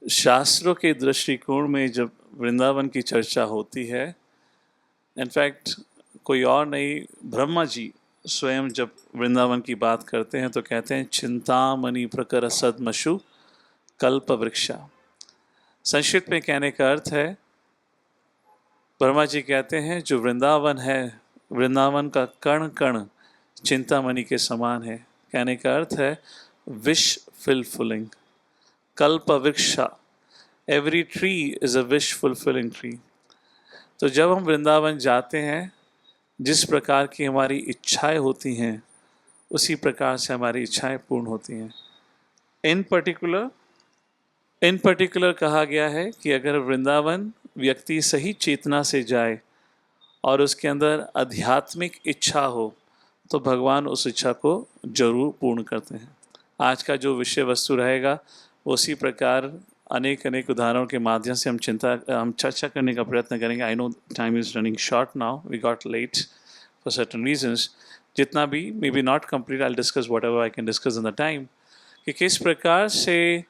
शास्त्रों के दृष्टिकोण में जब वृंदावन की चर्चा होती है, इनफैक्ट कोई और नहीं, ब्रह्मा जी स्वयं जब वृंदावन की बात करते हैं तो कहते हैं चिंतामणि प्रकर सदमशु कल्प वृक्षा। संस्कृत में कहने का अर्थ है, ब्रह्मा जी कहते हैं जो वृंदावन है, वृंदावन का कण कण चिंतामणि के समान है। कहने का अर्थ है विश फुलफिलिंग कल्प वृक्षा, every tree is a wish fulfilling tree. तो जब हम वृंदावन जाते हैं, जिस प्रकार की हमारी इच्छाएं होती हैं उसी प्रकार से हमारी इच्छाएं पूर्ण होती हैं। इन पर्टिकुलर कहा गया है कि अगर वृंदावन व्यक्ति सही चेतना से जाए और उसके अंदर आध्यात्मिक इच्छा हो तो भगवान उस इच्छा को जरूर पूर्ण करते हैं। आज का जो विषय वस्तु रहेगा उसी प्रकार अनेक अनेक उदाहरणों के माध्यम से हम चर्चा करने का प्रयत्न करेंगे। I know time is running short now, we got late for certain reasons. जितना भी may be not complete, I discuss whatever I can discuss in the time, कि किस प्रकार से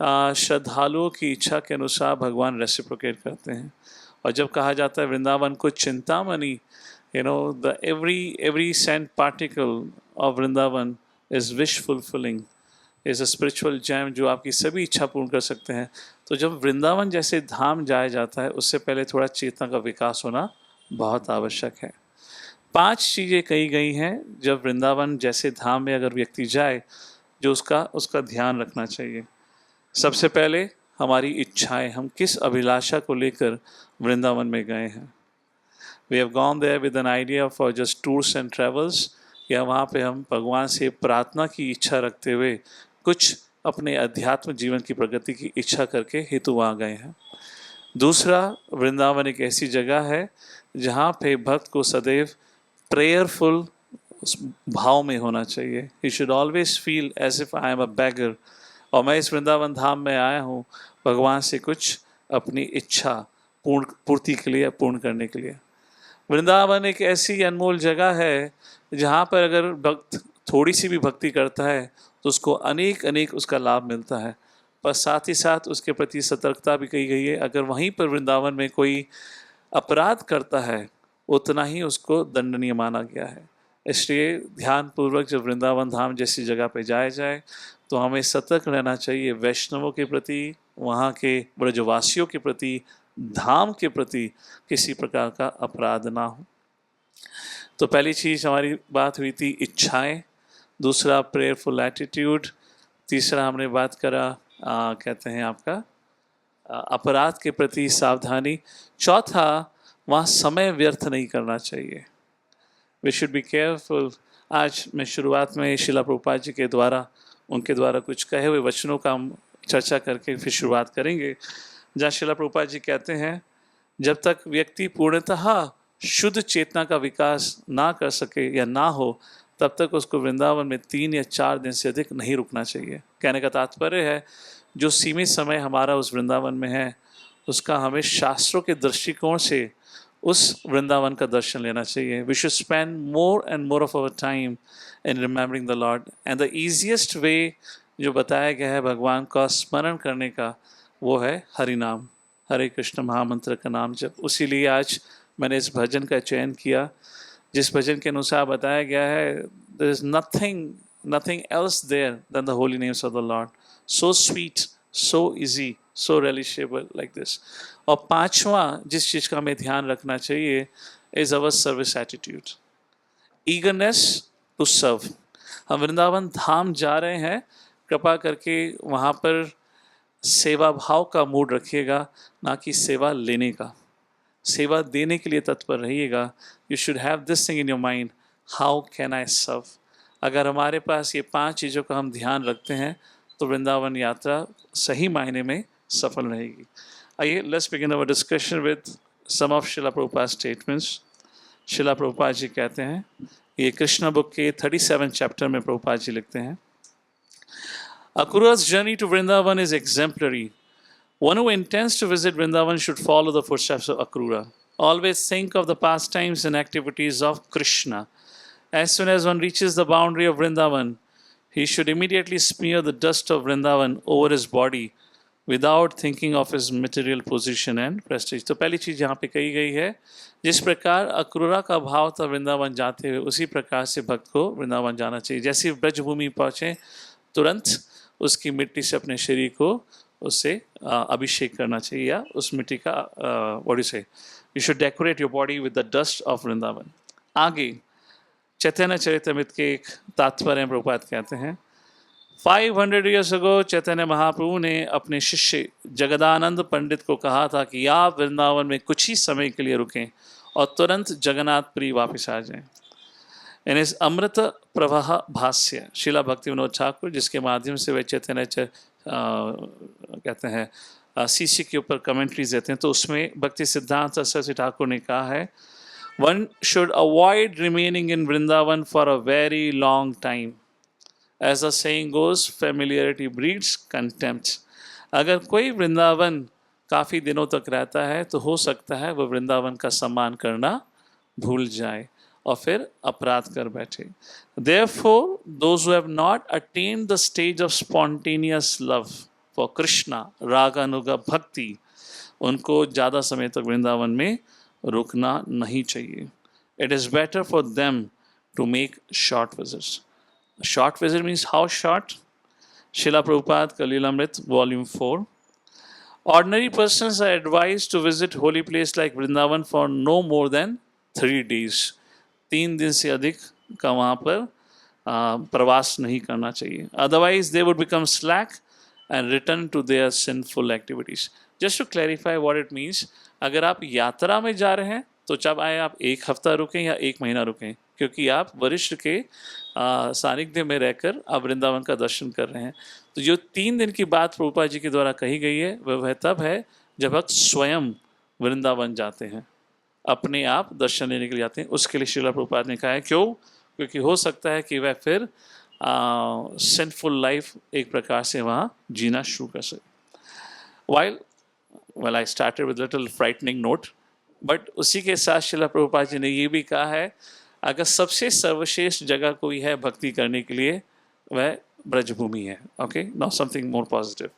श्रद्धालुओं की इच्छा के अनुसार भगवान रेसिप्रोकेट करते हैं। और जब कहा जाता है वृंदावन को Chintamani, you know, the every cent particle of Vrindavan is wish fulfilling, is a spiritual gem जो आपकी सभी इच्छा पूर्ण कर सकते हैं। तो जब वृंदावन जैसे धाम जाया जाता है उससे पहले थोड़ा चेतना का विकास होना बहुत आवश्यक है। 5 चीज़ें कही गई हैं जब वृंदावन जैसे धाम में अगर व्यक्ति जाए जो उसका ध्यान रखना चाहिए। सबसे पहले हमारी इच्छाएं, हम किस अभिलाषा को लेकर वृंदावन में गए हैं। We have gone there with an idea for just tours and travels, या वहाँ पे हम भगवान से प्रार्थना की इच्छा रखते हुए कुछ अपने अध्यात्म जीवन की प्रगति की इच्छा करके हेतु वहाँ गए हैं। दूसरा, वृंदावन एक ऐसी जगह है जहाँ पे भक्त को सदैव प्रेयरफुल भाव में होना चाहिए। He should always feel as if I am a beggar, और मैं इस वृंदावन धाम में आया हूँ भगवान से कुछ अपनी इच्छा पूर्ति के लिए, पूर्ण करने के लिए। वृंदावन एक ऐसी अनमोल जगह है जहाँ पर अगर भक्त थोड़ी सी भी भक्ति करता है तो उसको अनेक अनेक उसका लाभ मिलता है, पर साथ ही साथ उसके प्रति सतर्कता भी कही गई है। अगर वहीं पर वृंदावन में कोई अपराध करता है उतना ही उसको दंडनीय माना गया है। इसलिए ध्यानपूर्वक जब वृंदावन धाम जैसी जगह पर जाया जाए तो हमें सतर्क रहना चाहिए, वैष्णवों के प्रति, वहाँ के ब्रजवासियों के प्रति, धाम के प्रति किसी प्रकार का अपराध ना हो। तो पहली चीज़ हमारी बात हुई थी इच्छाएं, दूसरा प्रेयरफुल एटीट्यूड, तीसरा हमने बात करा कहते हैं आपका अपराध के प्रति सावधानी, चौथा वहाँ समय व्यर्थ नहीं करना चाहिए। We should be careful. आज मैं शुरुआत में शिला प्रभुपाद जी के द्वारा, उनके द्वारा कुछ कहे हुए वचनों का हम चर्चा करके फिर शुरुआत करेंगे, जहाँ शिला प्रभुपाद जी कहते हैं जब तक व्यक्ति पूर्णतः शुद्ध चेतना का विकास ना कर सके या ना हो तब तक उसको वृंदावन में 3 या 4 दिन से अधिक नहीं रुकना चाहिए। कहने का तात्पर्य है जो सीमित समय हमारा उस वृंदावन में है उसका हमें शास्त्रों के दृष्टिकोण से उस वृंदावन का दर्शन लेना चाहिए। We should spend more and more of our time in remembering the lord, and the easiest way जो बताया गया है भगवान का स्मरण करने का वो है हरि नाम, हरे कृष्ण महामंत्र का नाम जप। उसीलिए आज मैंने इस भजन का चयन किया जिस भजन के अनुसार बताया गया है there is nothing else there then the holy names of the Lord, so sweet, so easy, so relishable like this. और पांचवा जिस चीज़ का हमें ध्यान रखना चाहिए is our service attitude, eagerness to serve. हम वृंदावन धाम जा रहे हैं, कृपा करके वहाँ पर सेवा भाव का मूड रखिएगा, ना कि सेवा लेने का। सेवा देने के लिए तत्पर रहिएगा। You should have this thing in your mind, how can I serve. अगर हमारे पास ये 5 चीज़ों का हम ध्यान रखते हैं तो वृंदावन यात्रा सही मायने में सफल रहेगी। आइए let's begin our discussion with some of Shrila Prabhupada statements. शिला प्रभुपाद जी कहते हैं, ये कृष्णा बुक के 37 चैप्टर में प्रभुपाद जी लिखते हैं, Akrura's journey to Vrindavan is exemplary. One who intends to visit Vrindavan should follow the footsteps of Akrura. Always think of the pastimes and activities of Krishna. As soon as one reaches the boundary of Vrindavan, he should immediately smear the dust of Vrindavan over his body without thinking of his material position and Prestige. तो पहली चीज़ यहाँ पे कही गई है, जिस प्रकार अक्रूरा का भाव था वृंदावन जाते हुए, उसी प्रकार से भक्त को वृंदावन जाना चाहिए। जैसे ब्रजभूमि पहुँचे तुरंत उसकी मिट्टी से अपने शरीर को उससे अभिषेक करना चाहिए, या उस मिट्टी का व्हाट यू से, you should decorate your body with the dust of Vrindavan. आगे चैतन्य चरितमृत के एक तात्पर्य प्रभुपाद कहते हैं, 500 years ago चैतन्य महाप्रभु ने अपने शिष्य जगदानंद पंडित को कहा था कि आप वृंदावन में कुछ ही समय के लिए रुकें और तुरंत जगन्नाथपुरी वापस आ जाएं। इन इस अमृत प्रवाह भाष्य शिला भक्ति विनोद ठाकुर, जिसके माध्यम से वे चैतन्य कहते हैं सीसी के ऊपर कमेंट्रीज देते हैं, तो उसमें भक्ति सिद्धांत सरस्वती ठाकुर ने कहा है, one should avoid remaining in Vrindavan for a very long time. As the saying goes, familiarity breeds contempt. अगर कोई वृंदावन काफ़ी दिनों तक रहता है तो हो सकता है वह वृंदावन का सम्मान करना भूल जाए और फिर अपराध कर बैठे। Therefore, those who have not attained the stage of spontaneous love for Krishna, रागानुगा भक्ति, उनको ज़्यादा समय तक वृंदावन में रुकना नहीं चाहिए। It is better for them to make short visits. Short visit means how short? Srila Prabhupada Kalilamrit Volume 4. Ordinary persons are advised to visit holy place like Vrindavan for no more than 3 days. 3 दिन से अधिक का वहाँ पर प्रवास नहीं करना चाहिए। Otherwise they would become slack and return to their sinful activities. Just to clarify what it means, अगर आप यात्रा में जा रहे हैं तो चाहे आप 1 हफ्ता रुकें या 1 महीना रुकें, क्योंकि आप वरिष्ठ के सानिध्य में रहकर आप वृंदावन का दर्शन कर रहे हैं। तो जो 3 दिन की बात प्रभुपाद जी के द्वारा कही गई है वह तब है जब भक्त स्वयं वृंदावन जाते हैं, अपने आप दर्शन लेने के लिए जाते हैं। उसके लिए श्रीला प्रभुपाद ने कहा है, क्यों? क्योंकि हो सकता है कि वह फिर सिंफुल लाइफ एक प्रकार से वहाँ जीना शुरू कर सके। Well, I started with a little frightening note, but उसी के साथ श्रीला प्रभुपाद जी ने ये भी कहा है, अगर सबसे सर्वश्रेष्ठ जगह कोई है भक्ति करने के लिए वह ब्रजभूमि है। Okay, now something more positive.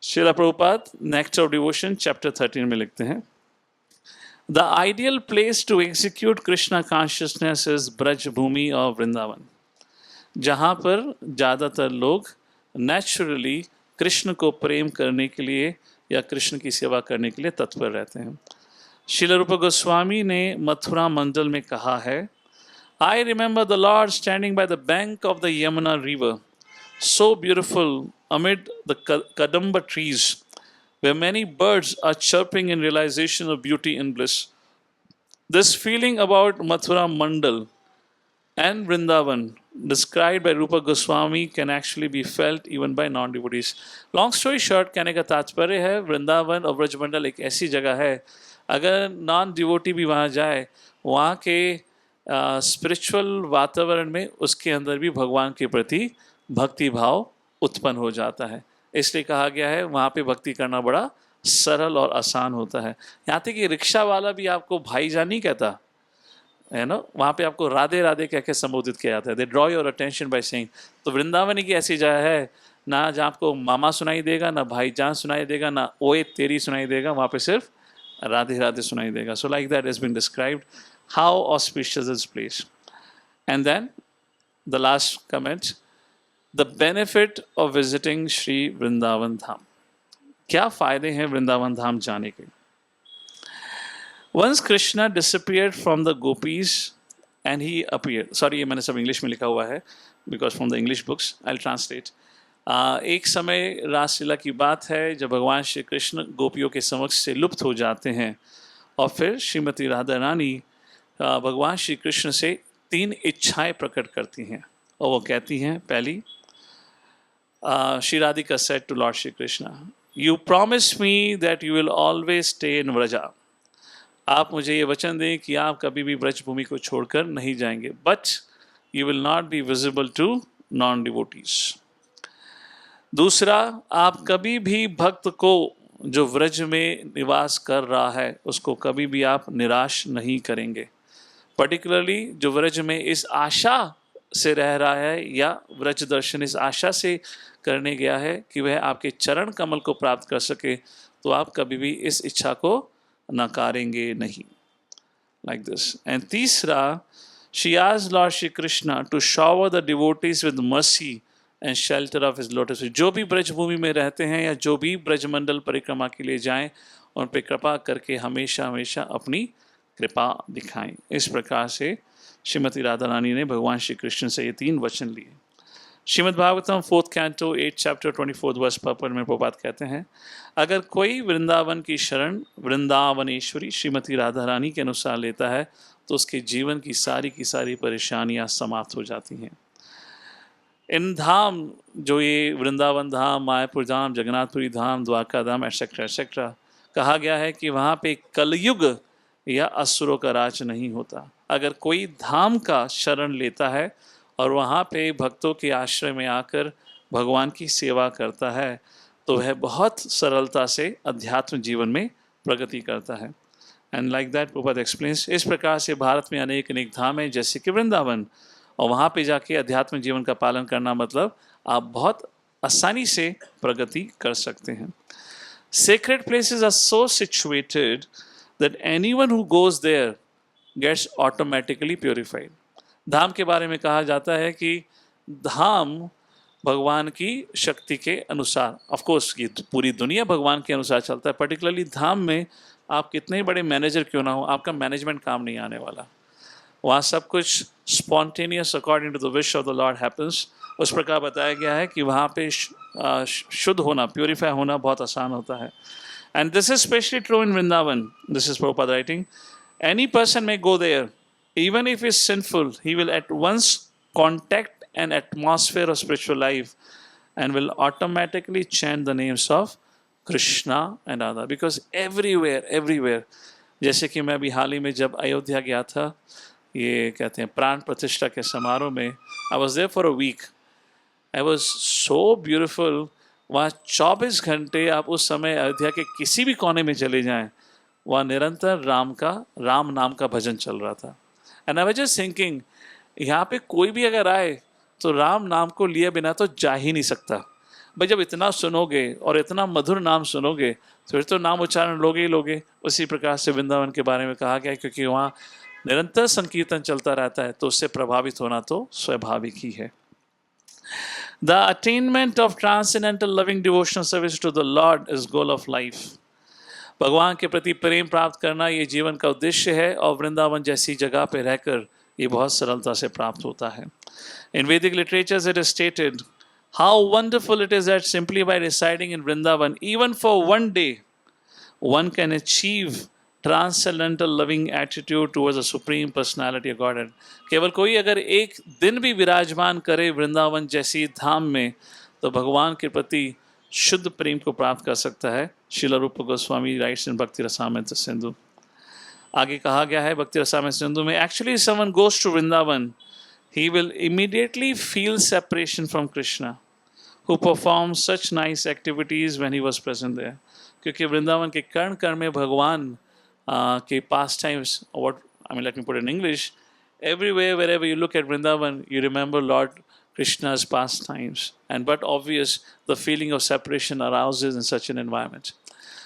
Shrila Prabhupada nectar of devotion chapter 13 में लिखते हैं, the ideal place to execute Krishna consciousness is Brajbhumi और वृंदावन, जहाँ पर ज़्यादातर लोग नेचुरली कृष्ण को प्रेम करने के लिए या कृष्ण की सेवा करने के लिए तत्पर रहते हैं। श्रील रूप गोस्वामी ने मथुरा मंडल में कहा है, I remember the Lord standing by the bank of the Yamuna river, so beautiful amid the kadamba trees, where many birds are chirping in realization of beauty and bliss. This feeling about Mathura Mandal and Vrindavan described by Rupa Goswami can actually be felt even by non-devotees. Long story short, कहने का तात्पर्य है, वृंदावन और ब्रजमंडल एक ऐसी जगह है, अगर नॉन डिवोटी भी वहाँ जाए, वहाँ के स्पिरिचुअल वातावरण में उसके अंदर भी भगवान के प्रति भक्ति भाव उत्पन्न हो जाता है। इसलिए कहा गया है वहाँ पे भक्ति करना बड़ा सरल और आसान होता है। यहाँ तक कि रिक्शा वाला भी आपको भाईजान नहीं कहता है ना, वहाँ पे आपको राधे राधे कह के संबोधित किया जाता है। They draw your attention by saying. तो वृंदावन की ऐसी जगह है ना जहाँ आपको मामा सुनाई देगा, ना भाईजान सुनाई देगा, ना ओए तेरी सुनाई देगा, वहाँ पे सिर्फ राधे राधे सुनाई देगा। So like that is been described how auspicious this place. And then the last comment, the benefit of visiting Shri Vrindavan Dham. क्या फ़ायदे हैं वृंदावन धाम जाने के? Once Krishna disappeared from the gopis and he appeared. Sorry, ये मैंने सब इंग्लिश में लिखा हुआ है because from the English books I'll translate. एक समय रासलीला की बात है जब भगवान श्री कृष्ण गोपियों के समक्ष से लुप्त हो जाते हैं और फिर श्रीमती राधा रानी भगवान श्री कृष्ण से 3 इच्छाएं प्रकट करती हैं और वो कहती हैं, पहली, Shri Radhika said to Lord Shri Krishna, you promised me that you will always stay in Vraja. आप मुझे ये वचन दें कि आप कभी भी ब्रजभूमि को छोड़कर नहीं जाएंगे, but you will not be visible to non devotees. दूसरा, आप कभी भी भक्त को जो व्रज में निवास कर रहा है उसको कभी भी आप निराश नहीं करेंगे। पर्टिकुलरली जो व्रज में इस आशा से रह रहा है या व्रज दर्शन इस आशा से करने गया है कि वह आपके चरण कमल को प्राप्त कर सके, तो आप कभी भी इस इच्छा को नकारेंगे नहीं। Like this. एंड तीसरा, she asked lord Shri Krishna to shower the devotees with mercy and shelter of his lotus feet. जो भी ब्रजभूमि में रहते हैं या जो भी ब्रजमंडल परिक्रमा के लिए जाएं, उन पर कृपा करके हमेशा हमेशा अपनी कृपा दिखाएं। इस प्रकार से श्रीमती राधा रानी ने भगवान श्री कृष्ण से ये 3 वचन लिए। Shrimad Bhagavatam 4th canto 8th chapter 24th verse पर में प्रभुपाद कहते हैं, अगर कोई वृंदावन की शरण वृंदावनेश्वरी श्रीमती राधा रानी के अनुसार लेता है तो उसके जीवन की सारी परेशानियां समाप्त हो जाती हैं। इन धाम, जो ये वृंदावन धाम, मायापुर धाम, जगन्नाथपुरी धाम, द्वारका धाम एटसेट्रा एटसेट्रा, कहा गया है कि वहाँ पे कलयुग या असुरों का राज नहीं होता। अगर कोई धाम का शरण लेता है और वहाँ पे भक्तों के आश्रय में आकर भगवान की सेवा करता है तो वह बहुत सरलता से अध्यात्म जीवन में प्रगति करता है। And like that Prabhupada explains, इस प्रकार से भारत में अनेक अनेक धाम हैं जैसे कि वृंदावन, और वहाँ पे जाके अध्यात्म जीवन का पालन करना मतलब आप बहुत आसानी से प्रगति कर सकते हैं। Sacred places are so situated that anyone who goes there gets automatically purified. धाम के बारे में कहा जाता है कि धाम भगवान की शक्ति के अनुसार, ऑफ कोर्स ये पूरी दुनिया भगवान के अनुसार चलता है, पर्टिकुलरली धाम में आप कितने बड़े मैनेजर क्यों ना हो, आपका मैनेजमेंट काम नहीं आने वाला। वहाँ सब कुछ spontaneous according to the wish of the lord happens. उस प्रकार बताया गया है कि वहाँ पे शुद्ध होना, प्योरीफाई होना बहुत आसान होता है। And this is especially true in Vrindavan. This is Prabhupada writing, any person may go there even if he is sinful, he will at once contact an atmosphere of spiritual life and will automatically chant the names of Krishna and Radha, because everywhere जैसे कि मैं अभी हाल ही में जब अयोध्या गया था, ये कहते हैं प्राण प्रतिष्ठा के समारोह में, I was there for a week. I was so beautiful. वहाँ 24 घंटे आप उस समय अयोध्या के किसी भी कोने में चले जाएं, वहाँ निरंतर राम नाम का भजन चल रहा था। And I was just thinking, यहाँ पे कोई भी अगर आए तो राम नाम को लिए बिना तो जा ही नहीं सकता। भाई जब इतना सुनोगे और इतना मधुर नाम सुनोगे तो फिर तो नाम उच्चारण लोगे ही लोगे। उसी प्रकार से वृंदावन के बारे में कहा गया है, क्योंकि वहाँ निरंतर संकीर्तन चलता रहता है तो उससे प्रभावित होना तो स्वाभाविक ही है। The attainment of transcendental loving devotional service to the lord is goal of life. भगवान के प्रति प्रेम प्राप्त करना ये जीवन का उद्देश्य है, और वृंदावन जैसी जगह पे रहकर ये बहुत सरलता से प्राप्त होता है। In Vedic literatures it is stated how wonderful it is that simply by residing in Vrindavan even for one day one can achieve transcendental loving attitude towards the supreme personality of God. केवल कोई अगर एक दिन भी विराजमान करे वृंदावन जैसी धाम में तो भगवान के प्रति शुद्ध प्रेम को प्राप्त कर सकता है। श्रील रूप गोस्वामी राइट्स इन भक्ति रसामृत सिंधु। आगे कहा गया है भक्ति रसामृत सिंधु में, actually someone goes to Vrindavan he will immediately feel separation from Krishna who perform such nice activities when he was present there. क्योंकि वृंदावन के कर्ण कर्ण में भगवान के पास times, what I mean let me put in English, everywhere wherever you look at Vrindavan you remember Lord Krishna's pastimes, and but obvious the feeling of separation arouses in such an environment.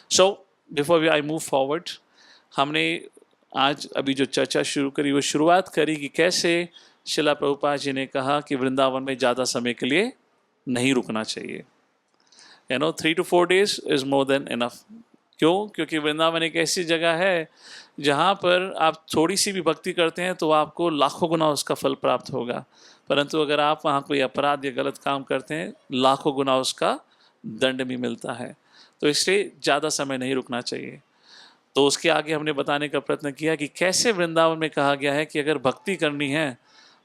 So before I move forward, हमने आज अभी जो चर्चा शुरू करी वो शुरुआत करी कि कैसे शिला प्रभुपाद जी ने कहा कि वृंदावन में ज़्यादा समय के लिए नहीं रुकना चाहिए। 3 to 4 days is more than enough. क्यों? क्योंकि वृंदावन एक ऐसी जगह है जहाँ पर आप थोड़ी सी भी भक्ति करते हैं तो आपको लाखों गुना उसका फल प्राप्त होगा, परंतु अगर आप वहाँ कोई अपराध या गलत काम करते हैं लाखों गुना उसका दंड भी मिलता है। तो इसलिए ज़्यादा समय नहीं रुकना चाहिए। तो उसके आगे हमने बताने का प्रयत्न किया कि कैसे वृंदावन में कहा गया है कि अगर भक्ति करनी है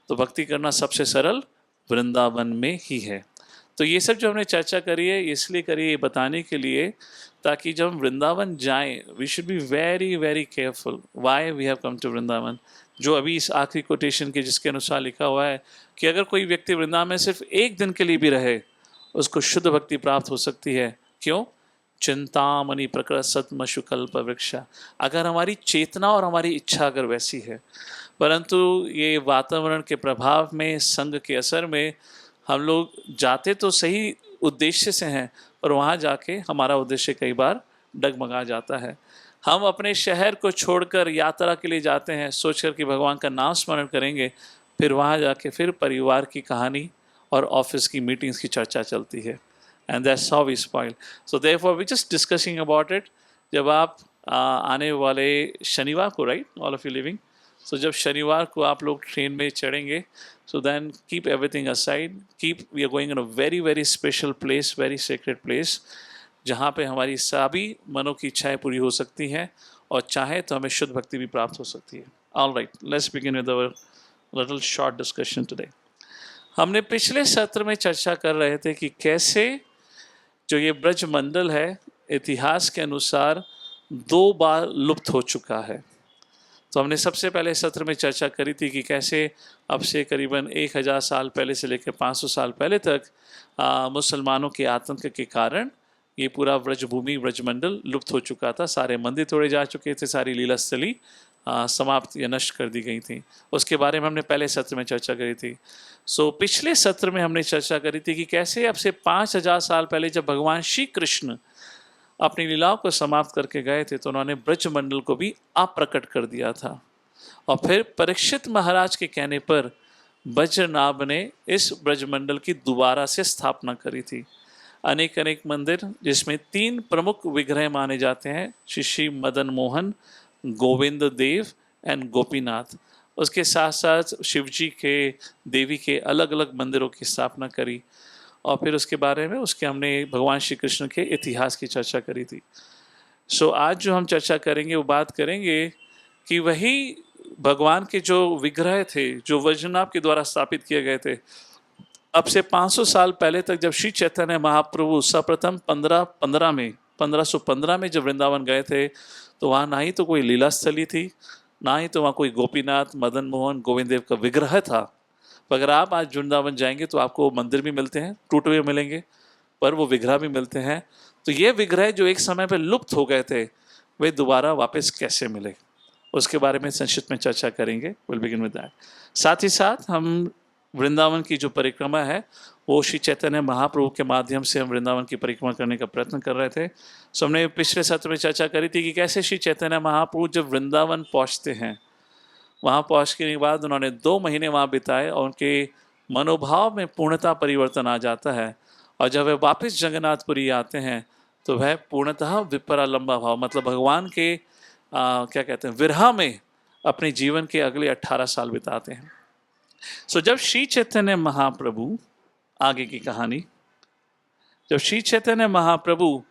तो भक्ति करना सबसे सरल वृंदावन में ही है। तो ये सब जो हमने चर्चा करी है इसलिए करी है बताने के लिए ताकि जब हम वृंदावन जाएं we should be very very careful why we have come to Vrindavan. जो अभी इस आखिरी कोटेशन के जिसके अनुसार लिखा हुआ है कि अगर कोई व्यक्ति वृंदावन में सिर्फ एक दिन के लिए भी रहे उसको शुद्ध भक्ति प्राप्त हो सकती है। क्यों? चिंतामणि प्रकृत सतमशु कल्प वृक्षा। अगर हमारी चेतना और हमारी इच्छा अगर वैसी है, परंतु ये वातावरण के प्रभाव में, संग के असर में हम लोग जाते तो सही उद्देश्य से हैं, पर वहाँ जाके हमारा उद्देश्य कई बार डगमगा जाता है। हम अपने शहर को छोड़कर यात्रा के लिए जाते हैं सोचकर कि भगवान का नाम स्मरण करेंगे, फिर वहाँ जाके फिर परिवार की कहानी और ऑफिस की मीटिंग्स की चर्चा चलती है। And that's how we spoil. So therefore we just discussing about it. जब आप आने वाले शनिवार को, right, all of you living, so जब शनिवार को आप लोग ट्रेन में चढ़ेंगे, so then keep everything aside, keep we are going in a very very special place, very secret place, जहाँ पे हमारी सभी मनों की इच्छाएं पूरी हो सकती हैं और चाहे तो हमें शुद्ध भक्ति भी प्राप्त हो सकती है। All right, let's begin with our little short discussion today. हमने पिछले सत्र में चर्चा कर रहे थे कि कैसे जो ये ब्रज मंडल है इतिहास के अनुसार 2 बार लुप्त हो चुका है। तो हमने सबसे पहले सत्र में चर्चा करी थी कि कैसे अब से करीबन 1000 साल पहले से लेकर 500 साल पहले तक मुसलमानों के आतंक के कारण ये पूरा ब्रजभूमि ब्रजमंडल लुप्त हो चुका था। सारे मंदिर तोड़े जा चुके थे, सारी लीला स्थली समाप्त या नष्ट कर दी गई थी। उसके बारे में हमने पहले सत्र में चर्चा करी थी। सो पिछले सत्र में हमने चर्चा करी थी कि कैसे अब से 5000 साल पहले जब भगवान श्री कृष्ण अपनी लीलाओं को समाप्त करके गए थे तो उन्होंने ब्रजमंडल को भी अप्रकट कर दिया था। और फिर परीक्षित महाराज के कहने पर वज्रनाभ ने इस ब्रजमंडल की दोबारा से स्थापना करी थी। अनेक अनेक मंदिर, जिसमें 3 प्रमुख विग्रह माने जाते हैं, श्री मदन मोहन, गोविंद देव एंड गोपीनाथ। उसके साथ साथ शिवजी के, देवी के अलग अलग मंदिरों की स्थापना करी। और फिर उसके बारे में हमने भगवान श्री कृष्ण के इतिहास की चर्चा करी थी। सो आज जो हम चर्चा करेंगे वो बात करेंगे कि वही भगवान के जो विग्रह थे जो वज्रनाभ के द्वारा स्थापित किए गए थे, अब से 500 साल पहले तक जब श्री चैतन्य महाप्रभु सर्वप्रथम 1515 में जब वृंदावन गए थे तो वहाँ ना ही तो कोई लीला स्थली थी, ना ही तो वहाँ कोई गोपीनाथ, मदन मोहन, गोविंद देव का विग्रह था। अगर आप आज वृंदावन जाएंगे तो आपको मंदिर भी मिलते हैं, टूटे हुए मिलेंगे, पर वो विग्रह भी मिलते हैं। तो ये विग्रह जो एक समय पर लुप्त हो गए थे वे दोबारा वापस कैसे मिले, उसके बारे में संक्षिप्त में चर्चा करेंगे। Will begin with that. साथ ही साथ हम वृंदावन की जो परिक्रमा है वो श्री चैतन्य महाप्रभु के माध्यम से हम वृंदावन की परिक्रमा करने का प्रयत्न कर रहे थे। सो हमने पिछले सत्र में चर्चा करी थी कि कैसे श्री चैतन्य महाप्रभु जब वृंदावन पहुँचते हैं, वहाँ पहुँचने के बाद उन्होंने 2 महीने वहाँ बिताए और उनके मनोभाव में पूर्णतः परिवर्तन आ जाता है। और जब वे वापस जगन्नाथपुरी आते हैं तो वह पूर्णतः विपरालंबा भाव, मतलब भगवान के क्या कहते हैं, विरह में अपने जीवन के अगले 18 साल बिताते हैं। सो जब श्री चैतन्य महाप्रभु, आगे की कहानी, जब श्री चैतन्य महाप्रभु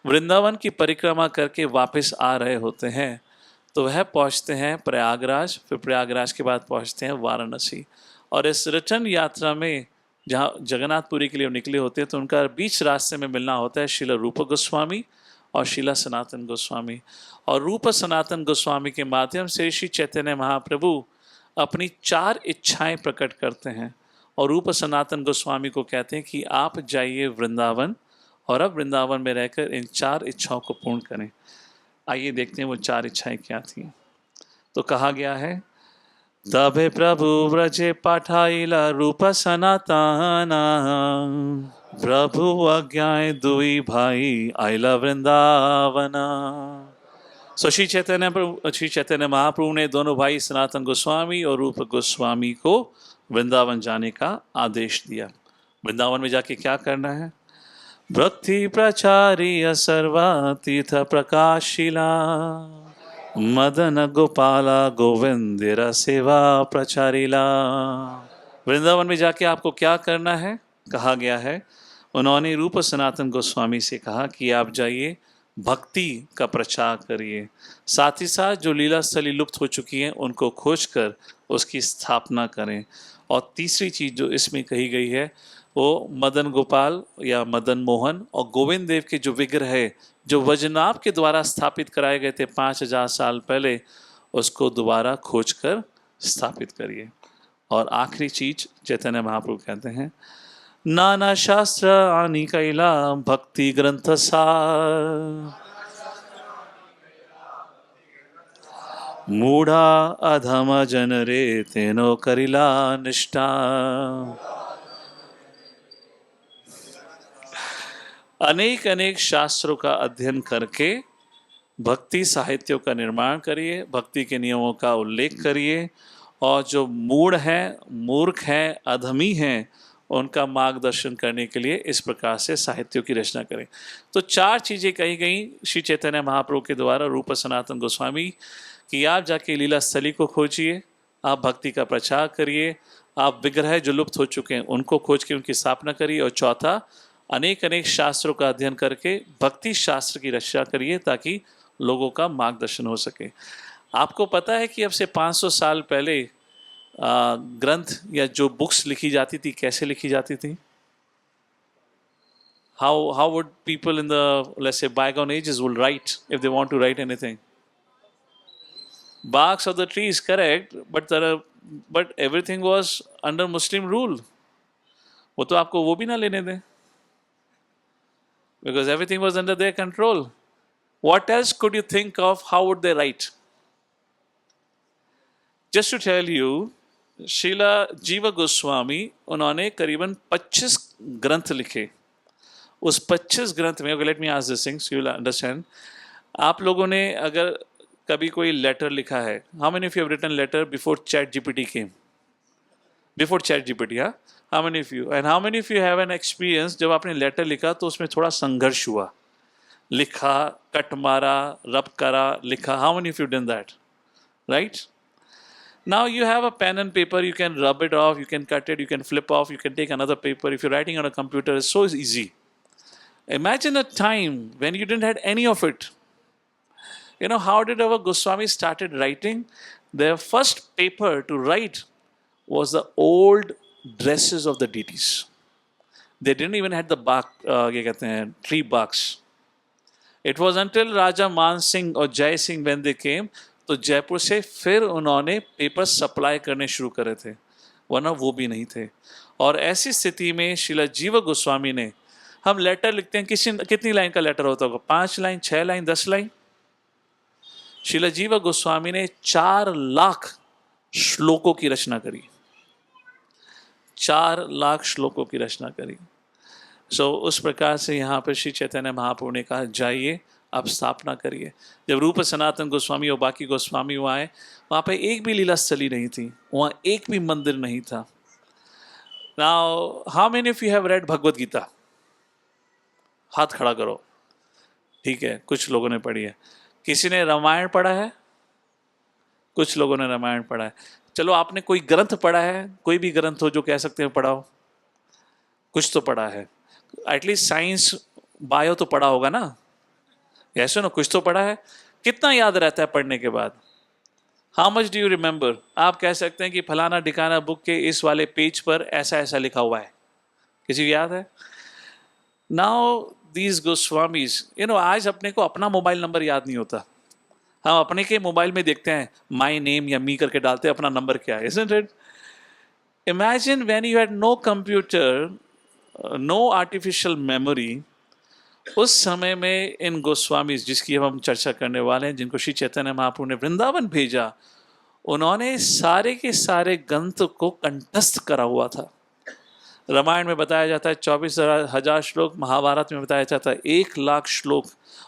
वृंदावन की परिक्रमा करके वापस आ रहे होते हैं तो वह पहुंचते हैं प्रयागराज, फिर प्रयागराज के बाद पहुंचते हैं वाराणसी। और इस रिटर्न यात्रा में जहाँ जगन्नाथपुरी के लिए निकले होते हैं तो उनका बीच रास्ते में मिलना होता है श्रील रूप गोस्वामी और श्रील सनातन गोस्वामी। और रूप सनातन गोस्वामी के माध्यम से श्री चैतन्य महाप्रभु अपनी 4 इच्छाएं प्रकट करते हैं और रूप सनातन गोस्वामी को कहते हैं कि आप जाइए वृंदावन और अब वृंदावन में रहकर इन 4 इच्छाओं को पूर्ण करें। आइए देखते हैं वो 4 इच्छाएं क्या थी। तो कहा गया है, तबे प्रभु व्रजे पाठाइला रूप सनातना, प्रभु आज्ञाएं दुई भाई आइला वृंदावना। सो श्री चैतन्य महाप्रभु ने दोनों भाई सनातन गोस्वामी और रूप गोस्वामी को वृंदावन जाने का आदेश दिया। वृंदावन में जाके क्या करना है? भक्ति प्रचारी सर्वातीर्थ प्रकाशिला, मदन गोपाला गोविंदर सेवा प्रचारिला। वृंदावन में जाके आपको क्या करना है? कहा गया है, उन्होंने रूप सनातन गोस्वामी से कहा कि आप जाइए भक्ति का प्रचार करिए, साथ ही साथ जो लीला स्थली लुप्त हो चुकी हैं उनको खोजकर उसकी स्थापना करें। और तीसरी चीज़ जो इसमें कही गई है वो मदन गोपाल या मदन मोहन और गोविंद देव के जो विग्रह है जो वज्रनाभ के द्वारा स्थापित कराए गए थे 5000 साल पहले, उसको दोबारा खोजकर स्थापित करिए। और आखिरी चीज चैतन्य महाप्रभु कहते हैं, नाना शास्त्र आनी कैला भक्ति ग्रंथ सार, मूढ़ा अधम जन रे तेनो करिला निष्ठा। अनेक अनेक शास्त्रों का अध्ययन करके भक्ति साहित्यों का निर्माण करिए, भक्ति के नियमों का उल्लेख करिए, और जो मूढ़ हैं, मूर्ख हैं, अधमी हैं, उनका मार्गदर्शन करने के लिए इस प्रकार से साहित्यों की रचना करें। तो चार चीज़ें कही गई श्री चैतन्य महाप्रभु के द्वारा रूप सनातन गोस्वामी कि आप जाके लीला स्थली को खोजिए, आप भक्ति का प्रचार करिए, आप विग्रह जो लुप्त हो चुके हैं उनको खोज के उनकी स्थापना करिए, और चौथा, अनेक अनेक शास्त्रों का अध्ययन करके भक्ति शास्त्र की रचना करिए ताकि लोगों का मार्गदर्शन हो सके। आपको पता है कि अब से 500 साल पहले ग्रंथ या जो बुक्स लिखी जाती थी कैसे लिखी जाती थी? How would people in the, let's say, bygone ages will write if they want to write anything? Barks of the trees, correct, but everything was under Muslim rule. वो तो आपको वो भी ना लेने दें, because everything was under their control. What else could you think of? How would they write? Just to tell you, Sheila जीव गोस्वामी उन्होंने करीबन 25 ग्रंथ लिखे। उस 25 ग्रंथ में, let me ask this things, you will understand. आप लोगों ने अगर कभी कोई लेटर लिखा है, how many of you have written letter before ChatGPT came? Before ChatGPT, हाँ? How many of you, and how many of you have an experience जब आपने लेटर लिखा तो उसमें थोड़ा संघर्ष हुआ, लिखा, कट मारा, रब करा, लिखा? How many of you done that, right? Now you have a pen and paper, you can rub it off, you can cut it, you can flip off, you can take another paper. If you're writing on a computer, it's so easy. Imagine a time when you didn't have any of it. You know, how did our Goswami started writing? Their first paper to write was the old dresses of the deities. They didn't even have the bark, tree barks. It was until Raja Man Singh or Jai Singh when they came, तो जयपुर से फिर उन्होंने paper supply करने शुरू करे थे, वरना वो भी नहीं थे। और ऐसी स्थिति में शिला जीव गोस्वामी ने, हम लेटर लिखते हैं, कितनी लाइन का लेटर होता होगा? 5 लाइन, 6 लाइन, 10 लाइन? शिला जीव गोस्वामी ने 4 लाख श्लोकों की रचना करी, 4 लाख श्लोकों की रचना करी। उस प्रकार से यहाँ पर श्री चैतन्य महाप्रभु ने कहा, जाइए आप स्थापना करिए। जब रूप सनातन गोस्वामी और बाकी गोस्वामी वहाँ आए, वहाँ पे एक भी लीला स्थली नहीं थी, वहाँ एक भी मंदिर नहीं था। Now how many of you have read Bhagavad Gita? हाथ खड़ा करो। ठीक है, कुछ लोगों ने पढ़ी है। किसी ने रामायण पढ़ा है? कुछ लोगों ने रामायण पढ़ा है। चलो, आपने कोई ग्रंथ पढ़ा है? कोई भी ग्रंथ हो जो कह सकते हैं पढ़ा हो? कुछ तो पढ़ा है, एटलीस्ट साइंस बायो तो पढ़ा होगा ना? ऐसे ना, कुछ तो पढ़ा है। कितना याद रहता है पढ़ने के बाद? How much do you remember? आप कह सकते हैं कि फलाना ढिकाना बुक के इस वाले पेज पर ऐसा ऐसा लिखा हुआ है, किसी को याद है? नाउ दीज गोस्वामीज, आज अपने को अपना मोबाइल नंबर याद नहीं होता। हम अपने के मोबाइल में देखते हैं माई नेम या मी करके डालते हैं, अपना नंबर क्या है, isn't it? Imagine when you had no computer, no artificial memory, उस समय में इन गोस्वामी जिसकी हम चर्चा करने वाले हैं, जिनको श्री चैतन्य महाप्रभु ने वृंदावन भेजा, उन्होंने सारे के सारे ग्रंथ को कंठस्थ करा हुआ था। रामायण में बताया जाता है 24,000 श्लोक, महाभारत में बताया जाता है 1 लाख श्लोक,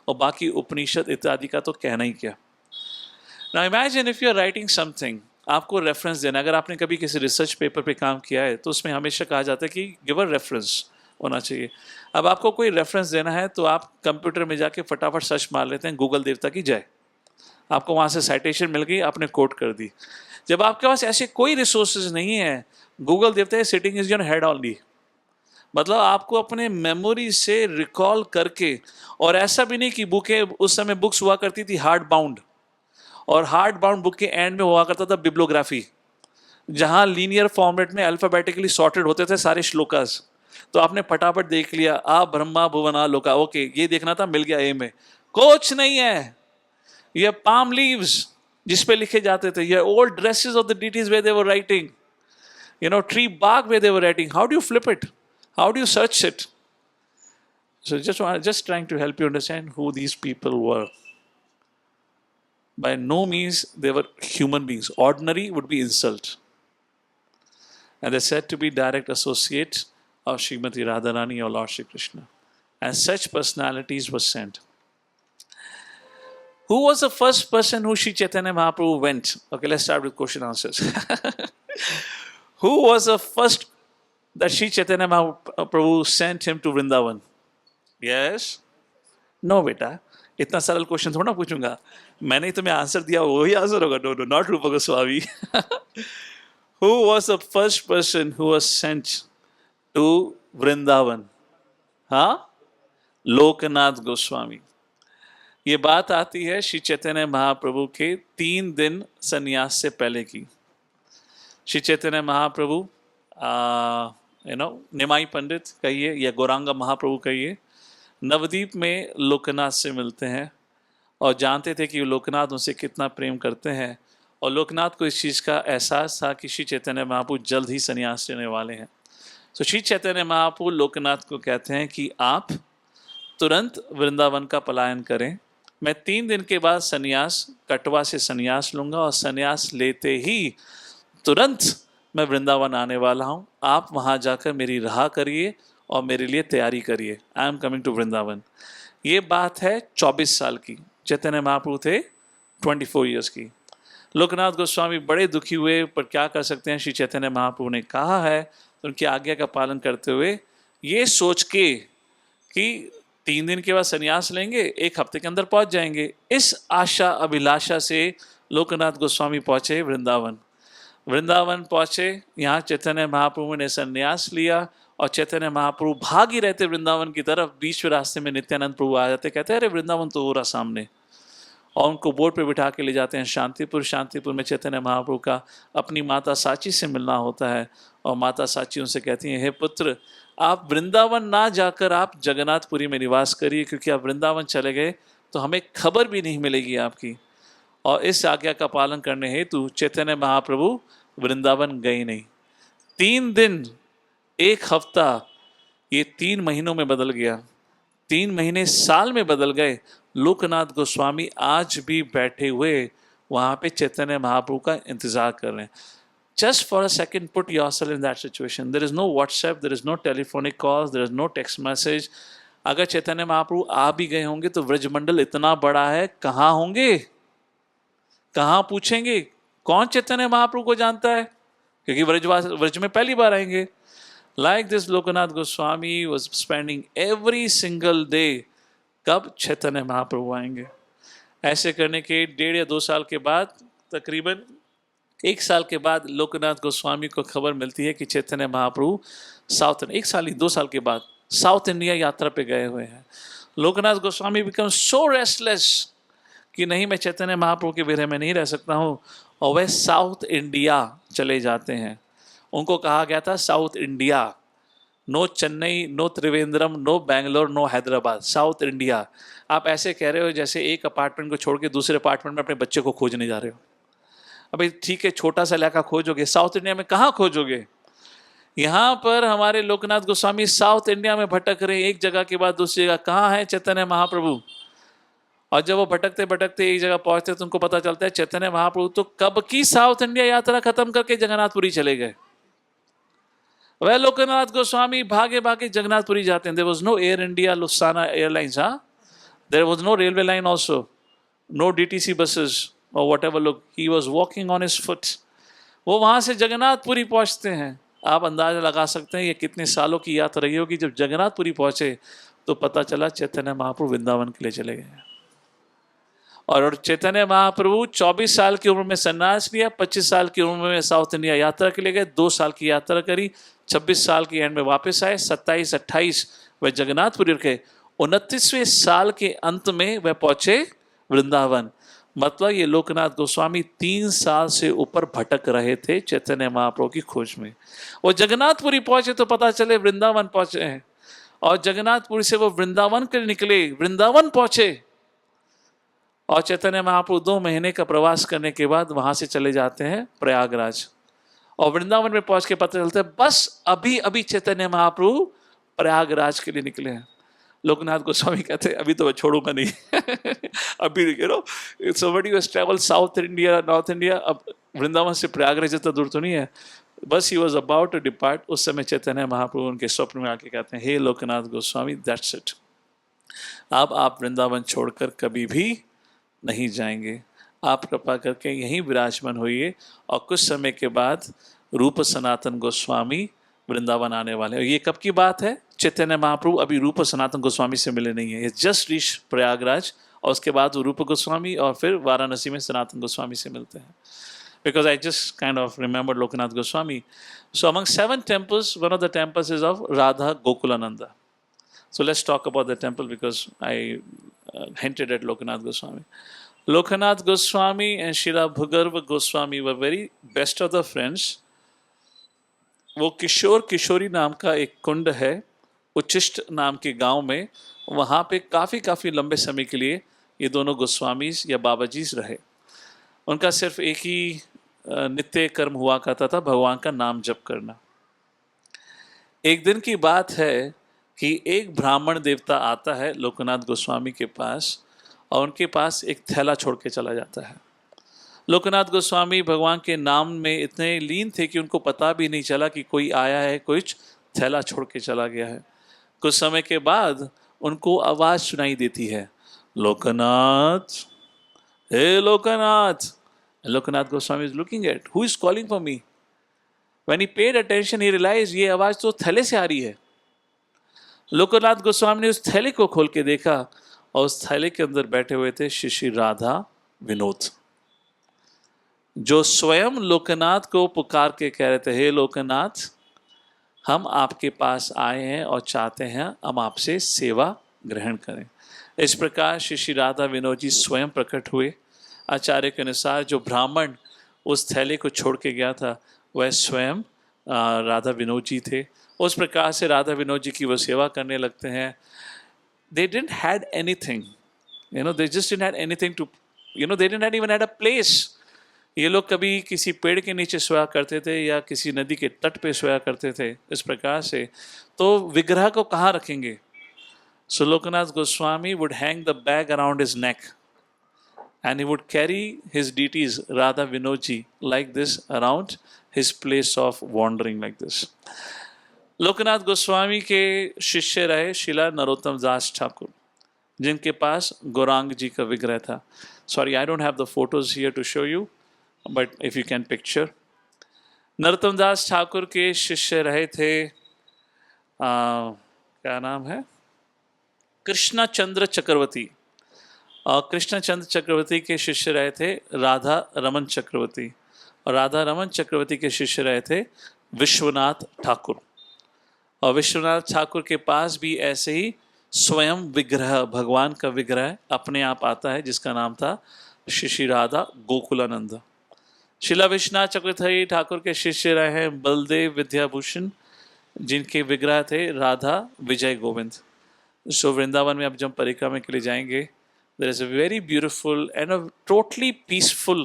और बाकी उपनिषद इत्यादि का तो कहना ही क्या। Now imagine if you are writing something, आपको रेफरेंस देना। अगर आपने कभी किसी रिसर्च पेपर पे काम किया है तो उसमें हमेशा कहा जाता है कि गिव अ रेफरेंस होना चाहिए। अब आपको कोई रेफरेंस देना है तो आप कंप्यूटर में जाके फटाफट सर्च मार लेते हैं, गूगल देवता की जय, आपको वहाँ से साइटेशन मिल गई, आपने कोट कर दी। जब आपके पास ऐसे कोई रिसोर्सेज नहीं है, गूगल देवता है sitting is your head only, मतलब आपको अपने मेमोरी से रिकॉल करके, और ऐसा भी नहीं कि बुकें, उस समय बुक्स हुआ करती थी हार्ड बाउंड, और हार्ड बाउंड बुक के एंड में हुआ करता था बिब्लोग्राफी, जहाँ लीनियर फॉर्मेट में अल्फाबेटिकली सॉर्टेड होते थे सारे श्लोकास। तो आपने फटाफट देख लिया, आ ब्रह्मा भुवना लोका, ओके ये देखना था, मिल गया ए में। कुछ नहीं है, ये पाम लीव्स जिस पे लिखे जाते थे, ये old dresses of the deities where they were writing, tree bark where they were writing. How do you flip it? How do you search it? So just trying to help you understand who these people were. By no means they were human beings. Ordinary would be insult. And they're said to be direct associates of Srimati Radharani or Lord Shri Krishna. And such personalities were sent. Who was the first person who Sri Chaitanya Mahaprabhu went? Okay, let's start with question answers. Who was the first that Sri Chaitanya Mahaprabhu sent him to Vrindavan? Yes? No, बेटा. इतना सरल question थोड़ा ना पूछूंगा. मैंने तुम्हें answer दिया, वही आंसर होगा. No, no, not Rupa Goswami. Who was the first person who was sent to Vrindavan? हाँ? लोकनाथ गोस्वामी. ये बात आती है श्री चैतन्य महाप्रभु के 3 दिन संन्यास से पहले की. श्री चैतन्य महाप्रभु निमाई पंडित कहिए या गौरांगा महाप्रभु कहिए, नवदीप में लोकनाथ से मिलते हैं और जानते थे कि लोकनाथ उनसे कितना प्रेम करते हैं. और लोकनाथ को इस चीज़ का एहसास था कि श्री चैतन्य महाप्रभु जल्द ही संन्यास लेने वाले हैं. तो श्री चैतन्य महाप्रभु लोकनाथ को कहते हैं कि आप तुरंत वृंदावन का पलायन करें. मैं 3 दिन के बाद संन्यास, कटवा से संन्यास लूँगा और संन्यास लेते ही तुरंत मैं वृंदावन आने वाला हूँ. आप वहाँ जाकर मेरी राह करिए और मेरे लिए तैयारी करिए. I am coming to Vrindavan. ये बात है 24 साल की. चैतन्य महाप्रभु थे 24 ईयर्स की. लोकनाथ गोस्वामी बड़े दुखी हुए, पर क्या कर सकते हैं. श्री चैतन्य महाप्रभु ने कहा है, तो उनकी आज्ञा का पालन करते हुए ये सोच के कि 3 दिन के बाद संन्यास लेंगे, 1 हफ्ते के अंदर पहुंच जाएंगे, इस आशा अभिलाषा से लोकनाथ गोस्वामी पहुंचे वृंदावन. वृंदावन पहुंचे, यहाँ चैतन्य महाप्रभु ने संन्यास लिया और चैतन्य महाप्रभु भाग ही रहते वृंदावन की तरफ. बीच में रास्ते में नित्यानंद प्रभु आ जाते, कहते हैं अरे वृंदावन तो हो रहा सामने, और उनको बोर्ड पे बिठा के ले जाते हैं शांतिपुर. शांतिपुर में चैतन्य महाप्रभु का अपनी माता साची से मिलना होता है और माता साची उनसे कहती हैं, हे पुत्र, आप वृंदावन ना जाकर आप जगन्नाथपुरी में निवास करिए, क्योंकि आप वृंदावन चले गए तो हमें खबर भी नहीं मिलेगी आपकी. और इस आज्ञा का पालन करने हेतु चैतन्य महाप्रभु वृंदावन गए नहीं. 3 दिन, 1 हफ्ता, ये 3 महीनों में बदल गया. 3 महीने साल में बदल गए. लोकनाथ गोस्वामी आज भी बैठे हुए वहाँ पे चैतन्य महाप्रभु का इंतजार कर रहे हैं. Just for a second, put yourself in that situation. There is no WhatsApp, there is no telephonic calls, there is no text message. अगर चैतन्य महाप्रभु आ भी गए होंगे तो व्रजमंडल इतना बड़ा है, कहाँ होंगे, कहाँ पूछेंगे, कौन चैतन्य महाप्रभु को जानता है, क्योंकि व्रज में पहली बार आएंगे. Like this, Lokanath Goswami was spending every single day. कब चैतन्य महाप्रभु आएंगे. ऐसे करने के 1.5 या 2 साल के बाद, तकरीबन 1 साल के बाद लोकनाथ गोस्वामी को खबर मिलती है कि चैतन्य महाप्रभु साउथ, 1 साल ही 2 साल के बाद साउथ इंडिया यात्रा पे गए हुए हैं. Loknath Goswami become so restless कि नहीं, मैं चैतन्य महाप्रभु के विरह में नहीं रह सकता हूँ, और वह साउथ इंडिया चले जाते हैं. उनको कहा गया था south India, no Chennai, no Trivandrum, no Bangalore, no Hyderabad, south India. आप ऐसे कह रहे हो जैसे एक अपार्टमेंट को छोड़ के दूसरे अपार्टमेंट में अपने बच्चे को खोजने जा रहे हो. अभी ठीक है, छोटा सा इलाका खोजोगे, साउथ इंडिया में कहाँ खोजोगे. यहाँ पर हमारे लोकनाथ गोस्वामी साउथ इंडिया में भटक रहे, एक जगह के बाद दूसरी जगह. कहाँ है चैतन्य महाप्रभु. और जब वो भटकते भटकते एक जगह पहुंचते तो उनको पता चलता है चैतन्य महाप्रभु तो कब की साउथ इंडिया यात्रा खत्म करके जगन्नाथपुरी चले गए. वह लोकनाथ गोस्वामी भागे भागे जगन्नाथपुरी जाते हैं. There was no Air India, Lufthansa airlines, there was no railway line also, no DTC buses और whatever. Look, he was walking on his foot. वो वहां से जगन्नाथपुरी पहुंचते हैं. आप अंदाजा लगा सकते हैं ये कितने सालों की यात्रा रही होगी. जब जगन्नाथपुरी पहुंचे तो पता चला चैतन्य महाप्रभु वृंदावन के लिए चले गए. और चैतन्य महाप्रभु 24 साल की उम्र में सन्यास लिया, 25 साल की उम्र में साउथ इंडिया यात्रा के लिए गए, 2 साल की यात्रा करी, 26 साल की एंड में वापस आए, 27-28 वह जगन्नाथपुरी रखे, 29वें साल के अंत में वह पहुंचे वृंदावन. मतलब ये लोकनाथ गोस्वामी 3 साल से ऊपर भटक रहे थे चैतन्य महाप्रभु की खोज में. वो जगन्नाथपुरी पहुंचे तो पता चले वृंदावन पहुंचे हैं, और जगन्नाथपुरी से वो वृंदावन के निकले, वृंदावन पहुंचे. और चैतन्य महाप्रभु 2 महीने का प्रवास करने के बाद वहां से चले जाते हैं प्रयागराज. और वृंदावन में पहुंच के पता चलता है बस अभी अभी चैतन्य महाप्रभु प्रयागराज के लिए निकले हैं. लोकनाथ गोस्वामी कहते हैं अभी तो मैं छोड़ूंगा नहीं अभी somebody who has traveled south India north India, अब वृंदावन से प्रयागराज जितना दूर तो नहीं है, बस he was about to depart, उस समय चैतन्य महाप्रभु उनके स्वप्न में आके कहते हैं हे लोकनाथ गोस्वामी दैट्स इट, अब आप वृंदावन छोड़कर कभी भी नहीं जाएंगे, आप कृपा करके यहीं विराजमान होइए। और कुछ समय के बाद रूप सनातन गोस्वामी वृंदावन आने वाले हैं। ये कब की बात है? चैतन्य महाप्रभु अभी रूप सनातन गोस्वामी से मिले नहीं है, ये जस्ट रीच प्रयागराज, और उसके बाद वो रूप गोस्वामी और फिर वाराणसी में सनातन गोस्वामी से मिलते हैं। Because I just kind of remembered Lokanath Goswami. So among 7 temples, one of the temples is of Radha Gokulananda. So let's talk about the temple because I hinted at Lokanath Goswami. Lokanath Goswami and Srila Bhugarva Goswami were very best of the friends. वो किशोर किशोरी नाम का एक कुंड है उच्चिष्ट नाम के गांव में, वहाँ पे काफ़ी लंबे समय के लिए ये दोनों गोस्वामीज या बाबाजीज रहे। उनका सिर्फ एक ही नित्य कर्म हुआ करता था, भगवान का नाम जप करना। एक दिन की बात है कि एक ब्राह्मण देवता आता है लोकनाथ गोस्वामी के पास और उनके पास एक थैला छोड़ के चला जाता है। लोकनाथ गोस्वामी भगवान के नाम में इतने लीन थे कि उनको पता भी नहीं चला कि कोई आया है, कुछ थैला छोड़ के चला गया है। कुछ समय के बाद उनको आवाज़ सुनाई देती है, लोकनाथ, हे Loknath. Lokanath Goswami is looking at who is calling for me. When he paid attention, he realized ये आवाज़ तो थैले से आ रही है। लोकनाथ गोस्वामी ने उस थैले को खोल के देखा और उस थैले के अंदर बैठे हुए थे श्री राधा विनोद, जो स्वयं लोकनाथ को पुकार के कह रहे थे, हे लोकनाथ, हम आपके पास आए हैं और चाहते हैं हम आपसे सेवा ग्रहण करें। इस प्रकार श्री राधा विनोद जी स्वयं प्रकट हुए। आचार्य के अनुसार जो ब्राह्मण उस थैले को छोड़ के गया था वह स्वयं राधा विनोद जी थे। उस प्रकार से राधा विनोद जी की वो सेवा करने लगते हैं। They didn't had anything, they just didn't had anything to, they didn't had even had a place. ये लोग कभी किसी पेड़ के नीचे सोया करते थे या किसी नदी के तट पे सोया करते थे। इस प्रकार से तो विग्रह को कहाँ रखेंगे? So Lokanath Goswami would hang the bag around his neck and he would carry his deities Radha Vinodji like this around his place of wandering like this. Loknath Goswami के शिष्य रहे शिला नरोत्तम दास ठाकुर, जिनके पास गौरांग जी का विग्रह था। Sorry, I don't have the photos here to show you, but if you can picture. Narottam दास ठाकुर के शिष्य रहे थे क्या नाम है, कृष्णा चंद्र चक्रवर्ती, और कृष्णचंद्र चक्रवर्ती के शिष्य रहे थे राधा रमन चक्रवर्ती, और राधा रमन चक्रवर्ती के शिष्य रहे थे विश्वनाथ ठाकुर। और विश्वनाथ ठाकुर के पास भी ऐसे ही स्वयं विग्रह, भगवान का विग्रह अपने आप आता है, जिसका नाम था श्री राधा गोकुलानंद। शिला विश्वनाथ चक्रवर्ती ठाकुर के शिष्य रहे हैं बलदेव विद्याभूषण, जिनके विग्रह थे राधा विजय गोविंद। सो वृंदावन में अब जब परिक्रमा के लिए जाएंगे, there is a very beautiful and a totally peaceful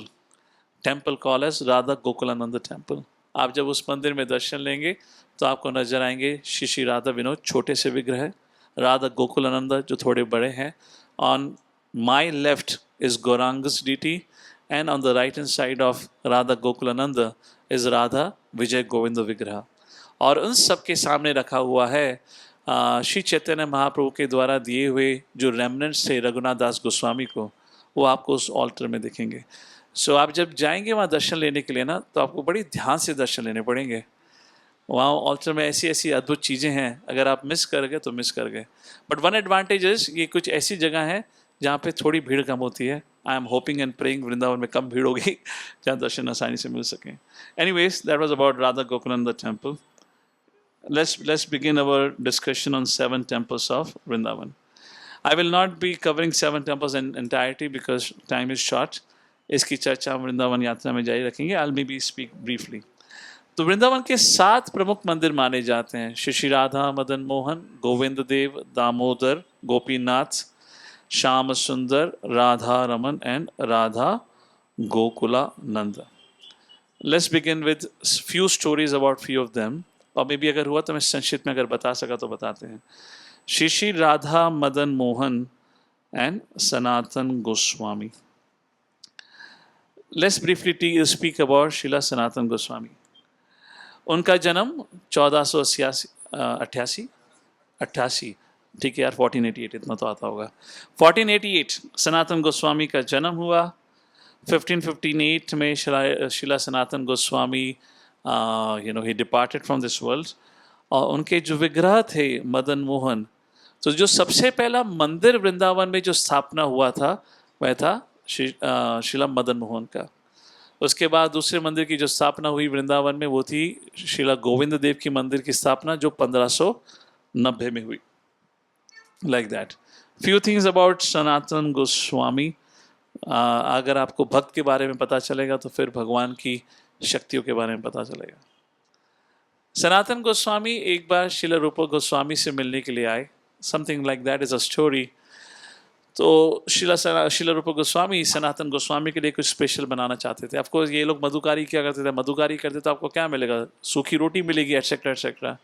temple called as Radha Gokulananda Temple. आप जब उस मंदिर में दर्शन लेंगे तो आपको नजर आएंगे श्री राधा विनोद छोटे से विग्रह, राधा गोकुलानंद जो थोड़े बड़े हैं। On my left is Gauranga's deity and on the right hand side of Radha Gokulananda is Radha Vijay Govinda विग्रह। और उन सब के सामने रखा हुआ है श्री चैतन्य महाप्रभु के द्वारा दिए हुए जो रेमनेंट्स थे रघुनाथ दास गोस्वामी को, वो आपको उस ऑल्टर में दिखेंगे। सो आप जब जाएंगे वहाँ दर्शन लेने के लिए ना, तो आपको बड़ी ध्यान से दर्शन लेने पड़ेंगे। वहाँ ऑल्टर में ऐसी ऐसी अद्भुत चीज़ें हैं, अगर आप मिस कर गए तो मिस कर गए। बट वन एडवांटेज इज ये कुछ ऐसी जगह है जहाँ पे थोड़ी भीड़ कम होती है। I am hoping and praying Vrindavan में कम भीड़ होगी, जहाँ दर्शन आसानी से मिल सकें। Anyways, that was about Radha Gokulananda temple. Let's begin our discussion on 7 temples of Vrindavan. I will not be covering 7 temples in entirety because time is short. इसकी चर्चा हम वृंदावन यात्रा में जारी रखेंगे। I'll maybe speak briefly. तो वृंदावन के 7 प्रमुख मंदिर माने जाते हैं, Shri Radha Madan Mohan, Govind Dev, Damodar, Gopinath, Shyam Sundar, Radha Raman and Radha Gokulananda. Let's begin with few stories about few of them. और मे भी अगर हुआ तो मैं संक्षिप्त में अगर बता सका तो बताते हैं। Shri Radha Madan Mohan and Sanatan Goswami. Let's briefly speak about Srila Sanatan Goswami. उनका जन्म 1488 88, ठीक है यार, 1488 इतना तो आता होगा। 1488 सनातन गोस्वामी का जन्म हुआ। 1558 में शिला सनातन गोस्वामी ही डिपार्टेड फ्रॉम दिस वर्ल्ड। और उनके जो विग्रह थे मदन मोहन, तो जो सबसे पहला मंदिर वृंदावन में जो स्थापना हुआ था वह था शिला मदन मोहन का। उसके बाद दूसरे मंदिर की जो स्थापना हुई वृंदावन में वो थी शिला गोविंद देव की मंदिर की स्थापना, जो 1590 में हुई। Like that few things about Sanatan Goswami. अगर आपको भक्त के बारे में पता चलेगा तो फिर भगवान की शक्तियों के बारे में पता चलेगा। सनातन गोस्वामी एक बार शिला रूप गोस्वामी से मिलने के लिए आए। Something like that is a story. तो शिला रूप गोस्वामी सनातन गोस्वामी के लिए कुछ स्पेशल बनाना चाहते थे। आपको ये लोग मधुकारी क्या करते थे, मधुकारी करते तो आपको क्या मिलेगा, सूखी रोटी मिलेगी, एटसेट्रा एटसेट्रा।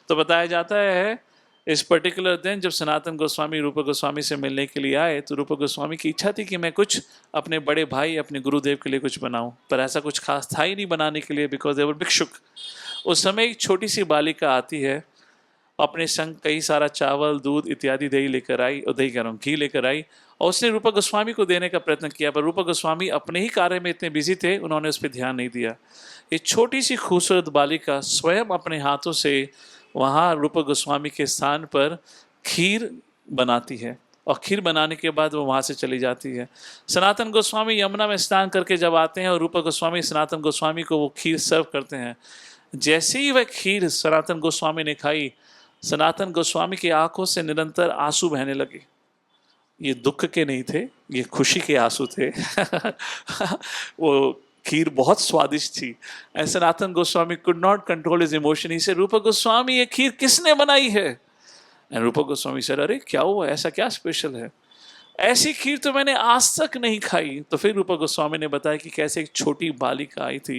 तो बताया जाता है इस पर्टिकुलर दिन जब सनातन गोस्वामी रूप गोस्वामी से मिलने के लिए आए तो रूप गोस्वामी की इच्छा थी कि मैं कुछ अपने बड़े भाई अपने गुरुदेव के लिए कुछ बनाऊं, पर ऐसा कुछ खास था ही नहीं बनाने के लिए, बिकॉज दे वर भिक्षुक। उस समय एक छोटी सी बालिका आती है, अपने संग कई सारा चावल दूध इत्यादि दही लेकर आई, और दही कह रहा हूँ घी लेकर आई, और उसने रूपा गोस्वामी को देने का प्रयत्न किया, पर रूपा गोस्वामी अपने ही कार्य में इतने बिजी थे, उन्होंने उस पर ध्यान नहीं दिया। ये छोटी सी खूबसूरत बालिका स्वयं अपने हाथों से वहाँ रूपा गोस्वामी के स्थान पर खीर बनाती है, और खीर बनाने के बाद वो वहाँ से चली जाती है। सनातन गोस्वामी यमुना में स्नान करके जब आते हैं और रूपा गोस्वामी सनातन गोस्वामी को वो खीर सर्व करते हैं, जैसे ही वह खीर सनातन गोस्वामी ने खाई, सनातन गोस्वामी की आंखों से निरंतर आंसू बहने लगे। ये दुख के नहीं थे, ये खुशी के आंसू थे। वो खीर बहुत स्वादिष्ट थी। And Sanatan Goswami could not control his emotion. He से रूपा गोस्वामी ये खीर किसने बनाई है? एंड रूपा गोस्वामी सर, अरे क्या हुआ, ऐसा क्या स्पेशल है? ऐसी खीर तो मैंने आज तक नहीं खाई। तो फिर रूपा गोस्वामी ने बताया कि कैसे एक छोटी बालिका आई थी।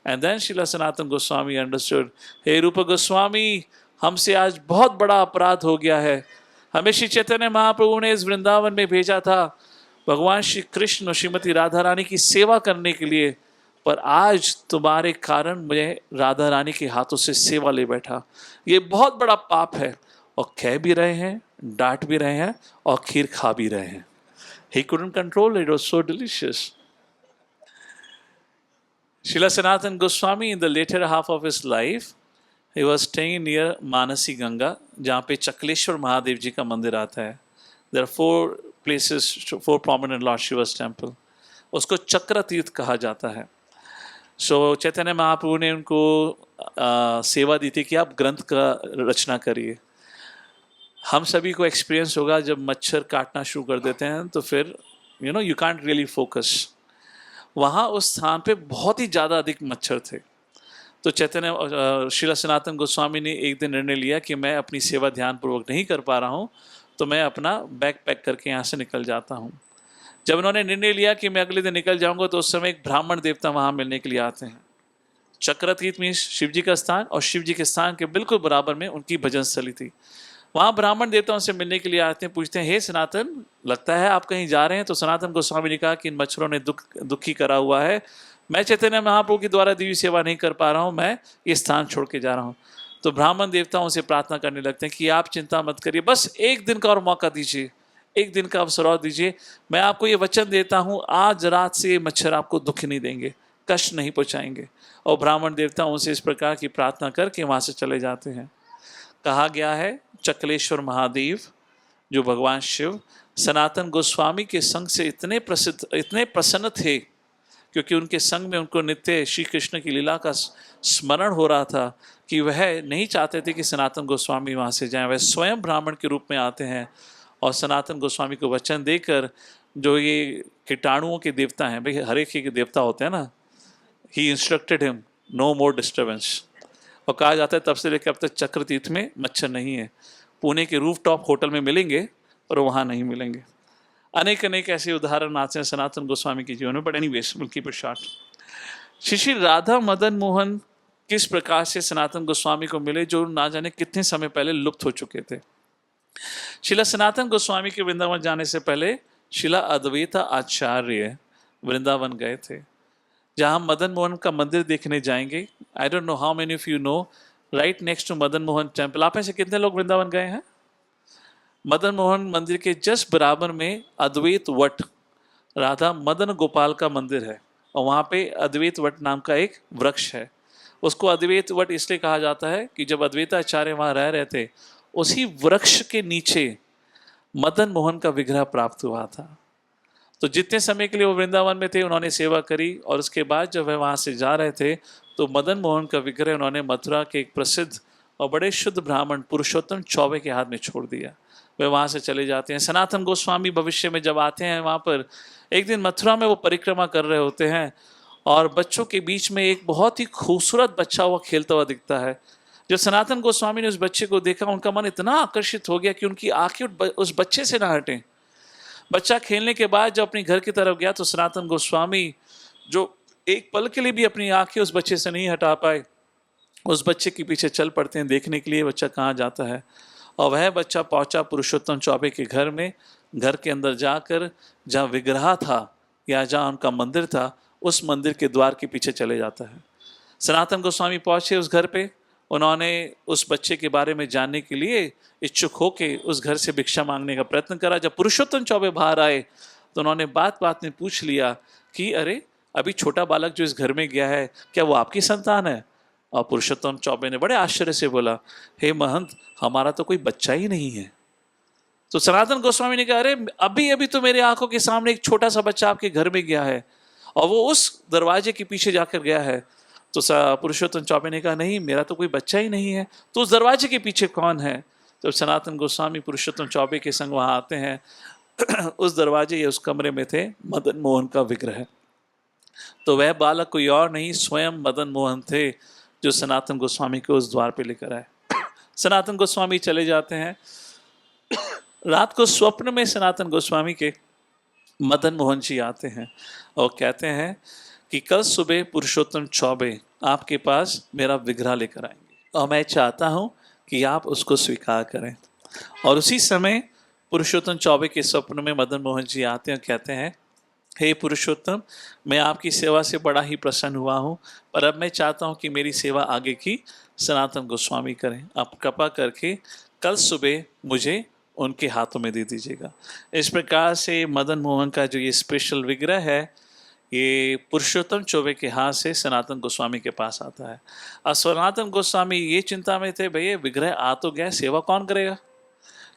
And then Shila Sanatan Goswami understood, हे रूपा गोस्वामी, हमसे आज बहुत बड़ा अपराध हो गया है। हमें श्री चैतन्य महाप्रभु ने इस वृंदावन में भेजा था भगवान श्री कृष्ण और श्रीमती राधा रानी की सेवा करने के लिए, पर आज तुम्हारे कारण मुझे राधा रानी के हाथों से सेवा ले बैठा। ये बहुत बड़ा पाप है। और कह भी रहे हैं, डांट भी रहे हैं, और खीर खा भी रहे हैं। He couldn't control it. It was so delicious. Srila Sanatan Goswami, in the later half of his life, he was staying near Mansi Ganga, जहाँ पे चकलेश्वर महादेव जी का मंदिर आता है। There are 4 places, 4 prominent Lord Shiva's temple. उसको चक्र तीर्थ कहा जाता है। सो चैतन्य महाप्रभु ने उनको सेवा दी थी कि आप ग्रंथ का रचना करिए। हम सभी को एक्सपीरियंस होगा, जब मच्छर काटना शुरू कर देते हैं तो फिर यू कांट रियली फोकस। वहाँ उस स्थान पे बहुत ही ज़्यादा अधिक मच्छर थे। तो चैतन्य श्रीला सनातन गोस्वामी ने एक दिन निर्णय लिया कि मैं अपनी सेवा ध्यानपूर्वक नहीं कर पा रहा हूँ, तो मैं अपना बैग पैक करके यहाँ से निकल जाता हूँ। जब उन्होंने निर्णय लिया कि मैं अगले दिन निकल जाऊँगा, तो उस समय एक ब्राह्मण देवता वहाँ मिलने के लिए आते हैं। चक्रतीर्थ मीन्स शिव जी का स्थान, और शिव जी के स्थान के बिल्कुल बराबर में उनकी भजन स्थली थी। वहाँ ब्राह्मण देवताओं से मिलने के लिए आते हैं, पूछते हैं, हे सनातन, लगता है आप कहीं जा रहे हैं? तो सनातन गोस्वामी ने कहा कि इन मच्छरों ने दुखी करा हुआ है, मैं चैतन्य महाप्रभु के द्वारा दिव्य सेवा नहीं कर पा रहा हूँ, मैं ये स्थान छोड़ के जा रहा हूँ। तो ब्राह्मण देवताओं से प्रार्थना करने लगते हैं कि आप चिंता मत करिए, बस एक दिन का और मौका दीजिए, एक दिन का अवसर और दीजिए। मैं आपको ये वचन देता हूँ, आज रात से ये मच्छर आपको दुख नहीं देंगे, कष्ट नहीं पहुँचाएंगे। और ब्राह्मण देवता उनसे इस प्रकार की प्रार्थना करके वहाँ से चले जाते हैं। कहा गया है चकलेश्वर महादेव जो भगवान शिव सनातन गोस्वामी के संग से इतने प्रसन्न थे, क्योंकि उनके संग में उनको नित्य श्री कृष्ण की लीला का स्मरण हो रहा था, कि वह नहीं चाहते थे कि सनातन गोस्वामी वहाँ से जाएं। वह स्वयं ब्राह्मण के रूप में आते हैं और सनातन गोस्वामी को वचन देकर, जो ये कीटाणुओं के देवता हैं, भाई हर एक के देवता होते हैं ना, ही इंस्ट्रक्टेड हिम नो मोर डिस्टर्बेंस। और कहा जाता है तब से लेकर अब तक चक्रतीर्थ में मच्छर नहीं है। पुणे के रूफटॉप होटल में मिलेंगे और वहाँ नहीं मिलेंगे। अनेक अनेक ऐसे उदाहरण आते हैं सनातन गोस्वामी के जीवन में। But anyways, will keep it short. Shri Radha Madan Mohan किस प्रकार से सनातन गोस्वामी को मिले, जो ना जाने कितने समय पहले लुप्त हो चुके थे। शिला सनातन गोस्वामी के वृंदावन जाने से पहले शिला अद्वैता आचार्य वृंदावन गए थे, जहां मदन मोहन का मंदिर देखने जाएंगे। I don't know how many of you know, right next to Madan Mohan temple, आप में से कितने लोग वृंदावन गए हैं? मदन मोहन मंदिर के जस्ट बराबर में अद्वैत वट, राधा मदन गोपाल का मंदिर है, और वहाँ पे अद्वैत वट नाम का एक वृक्ष है। उसको अद्वैत वट इसलिए कहा जाता है कि जब अद्वैताचार्य वहाँ रह रहे थे, उसी वृक्ष के नीचे मदन मोहन का विग्रह प्राप्त हुआ था। तो जितने समय के लिए वो वृंदावन में थे उन्होंने सेवा करी, और उसके बाद जब वह वहाँ से जा रहे थे तो मदन मोहन का विग्रह उन्होंने मथुरा के एक प्रसिद्ध और बड़े शुद्ध ब्राह्मण पुरुषोत्तम चौबे के हाथ में छोड़ दिया। वे वहाँ से चले जाते हैं। सनातन गोस्वामी भविष्य में जब आते हैं वहाँ पर, एक दिन मथुरा में वो परिक्रमा कर रहे होते हैं, और बच्चों के बीच में एक बहुत ही खूबसूरत बच्चा हुआ खेलता हुआ दिखता है। जब सनातन गोस्वामी ने उस बच्चे को देखा, उनका मन इतना आकर्षित हो गया कि उनकी आंखें उस बच्चे से ना हटें। बच्चा खेलने के बाद जब अपनी घर की तरफ गया तो सनातन गोस्वामी, जो एक पल के लिए भी अपनी आंखें उस बच्चे से नहीं हटा पाए, उस बच्चे के पीछे चल पड़ते हैं देखने के लिए बच्चा कहाँ जाता है। और वह बच्चा पहुंचा पुरुषोत्तम चौबे के घर में। घर के अंदर जाकर जहाँ विग्रह था या जहाँ उनका मंदिर था, उस मंदिर के द्वार के पीछे चले जाता है। सनातन गोस्वामी पहुंचे उस घर पे, उन्होंने उस बच्चे के बारे में जानने के लिए इच्छुक होके उस घर से भिक्षा मांगने का प्रयत्न करा। जब पुरुषोत्तम चौबे बाहर आए तो उन्होंने बात बात में पूछ लिया कि अरे, अभी छोटा बालक जो इस घर में गया है, क्या वो आपकी संतान है? और पुरुषोत्तम चौबे ने बड़े आश्चर्य से बोला, हे महंत, हमारा तो कोई बच्चा ही नहीं है। तो सनातन गोस्वामी ने कहा, अरे अभी अभी तो मेरे आंखों के सामने एक छोटा सा बच्चा आपके घर में गया है, और वो उस दरवाजे के पीछे जाकर गया है। तो पुरुषोत्तम चौबे ने कहा, नहीं, मेरा तो कोई बच्चा ही नहीं है, तो उस दरवाजे के पीछे कौन है? तो सनातन गोस्वामी पुरुषोत्तम चौबे के संग वहाँ आते हैं। उस दरवाजे या उस कमरे में थे मदन मोहन का विग्रह। तो वह बालक कोई और नहीं, स्वयं मदन मोहन थे, जो सनातन गोस्वामी को उस द्वार पे लेकर आए। सनातन गोस्वामी चले जाते हैं। रात को स्वप्न में सनातन गोस्वामी के मदन मोहन जी आते हैं और कहते हैं कि कल सुबह पुरुषोत्तम चौबे आपके पास मेरा विग्रह लेकर आएंगे, और मैं चाहता हूं कि आप उसको स्वीकार करें। और उसी समय पुरुषोत्तम चौबे के स्वप्न में मदन मोहन जी आते हैं और कहते हैं, हे पुरुषोत्तम, मैं आपकी सेवा से बड़ा ही प्रसन्न हुआ हूँ, पर अब मैं चाहता हूँ कि मेरी सेवा आगे की सनातन गोस्वामी करें। आप कृपा करके कल सुबह मुझे उनके हाथों में दे दीजिएगा। इस प्रकार से मदन मोहन का जो ये स्पेशल विग्रह है, ये पुरुषोत्तम चौबे के हाथ से सनातन गोस्वामी के पास आता है। और सनातन गोस्वामी ये चिंता में थे, भैया विग्रह आ तो गया, सेवा कौन करेगा?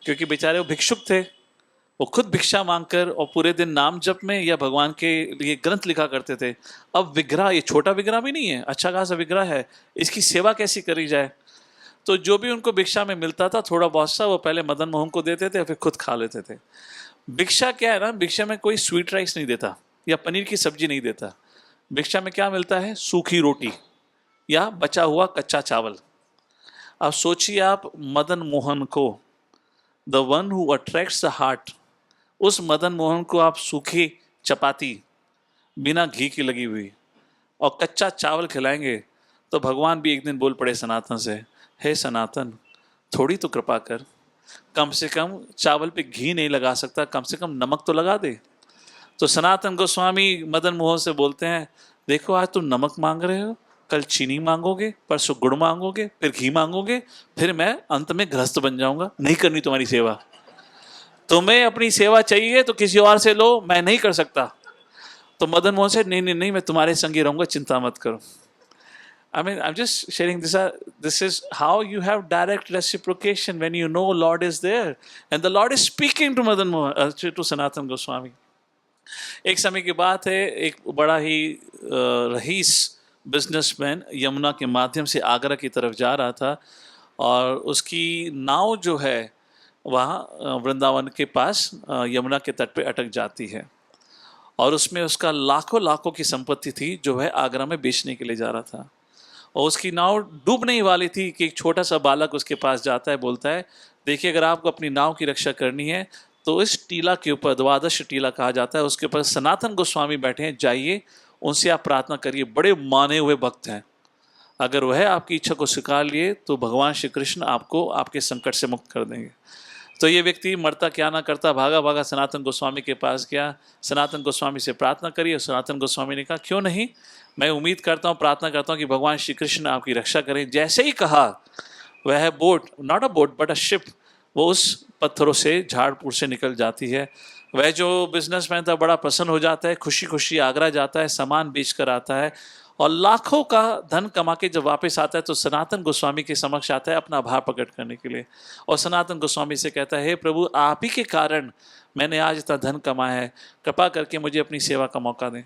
क्योंकि बेचारे वो भिक्षुक थे, वो खुद भिक्षा मांगकर और पूरे दिन नाम जप में या भगवान के लिए ग्रंथ लिखा करते थे। अब विग्रह, ये छोटा विग्रह भी नहीं है, अच्छा खासा विग्रह है, इसकी सेवा कैसी करी जाए? तो जो भी उनको भिक्षा में मिलता था थोड़ा बहुत सा, वो पहले मदन मोहन को देते थे, फिर खुद खा लेते थे। भिक्षा क्या है ना, भिक्षा में कोई स्वीट राइस नहीं देता या पनीर की सब्जी नहीं देता। भिक्षा में क्या मिलता है? सूखी रोटी या बचा हुआ कच्चा चावल। अब सोचिए आप, मदन मोहन को, the one who attracts the heart, उस मदन मोहन को आप सूखी चपाती बिना घी की लगी हुई और कच्चा चावल खिलाएंगे, तो भगवान भी एक दिन बोल पड़े सनातन से, हे सनातन, थोड़ी तो कृपा कर, कम से कम चावल पे घी नहीं लगा सकता, कम से कम नमक तो लगा दे। तो सनातन गोस्वामी मदन मोहन से बोलते हैं, देखो आज तुम नमक मांग रहे हो, कल चीनी मांगोगे, परसों गुड़ मांगोगे, फिर घी मांगोगे, फिर मैं अंत में गृहस्थ बन जाऊंगा, नहीं करनी तुम्हारी सेवा। तुम्हें अपनी सेवा चाहिए तो किसी और से लो, मैं नहीं कर सकता। तो मदन मोहन से, नहीं नहीं नहीं, मैं तुम्हारे संग ही रहूंगा, चिंता मत करो। I mean, I'm just sharing this. This is how you have direct reciprocation when you know Lord is there, and the Lord is speaking to Madan Mohan, to Sanatan Goswami. एक समय की बात है, एक बड़ा ही रईस बिजनेसमैन यमुना के माध्यम से आगरा की तरफ जा रहा था, और उसकी नाव जो है वहाँ वृंदावन के पास यमुना के तट पे अटक जाती है, और उसमें उसका लाखों लाखों की संपत्ति थी जो वह आगरा में बेचने के लिए जा रहा था। और उसकी नाव डूबने ही वाली थी कि एक छोटा सा बालक उसके पास जाता है, बोलता है, देखिए अगर आपको अपनी नाव की रक्षा करनी है तो इस टीला के ऊपर, द्वादश टीला कहा जाता है, उसके ऊपर सनातन गोस्वामी बैठे हैं, जाइए उनसे आप प्रार्थना करिए, बड़े माने हुए भक्त हैं, अगर वह आपकी इच्छा को स्वीकार लिए तो भगवान श्री कृष्ण आपको आपके संकट से मुक्त कर देंगे। तो ये व्यक्ति मरता क्या ना करता, भागा भागा सनातन गोस्वामी के पास गया, सनातन गोस्वामी से प्रार्थना करी, और सनातन गोस्वामी ने कहा क्यों नहीं, मैं उम्मीद करता हूँ, प्रार्थना करता हूँ कि भगवान श्री कृष्ण आपकी रक्षा करें। जैसे ही कहा, वह boat, not a boat but a ship, वो उस पत्थरों से, झाड़पुर से निकल जाती है। वह जो बिजनेसमैन था बड़ा प्रसन्न हो जाता है, खुशी खुशी आगरा जाता है, सामान बेच कर आता है, और लाखों का धन कमा के जब वापस आता है तो सनातन गोस्वामी के समक्ष आता है अपना आभार प्रकट करने के लिए। और सनातन गोस्वामी से कहता है, हे प्रभु, आप ही के कारण मैंने आज इतना धन कमाया है, कृपा करके मुझे अपनी सेवा का मौका दें।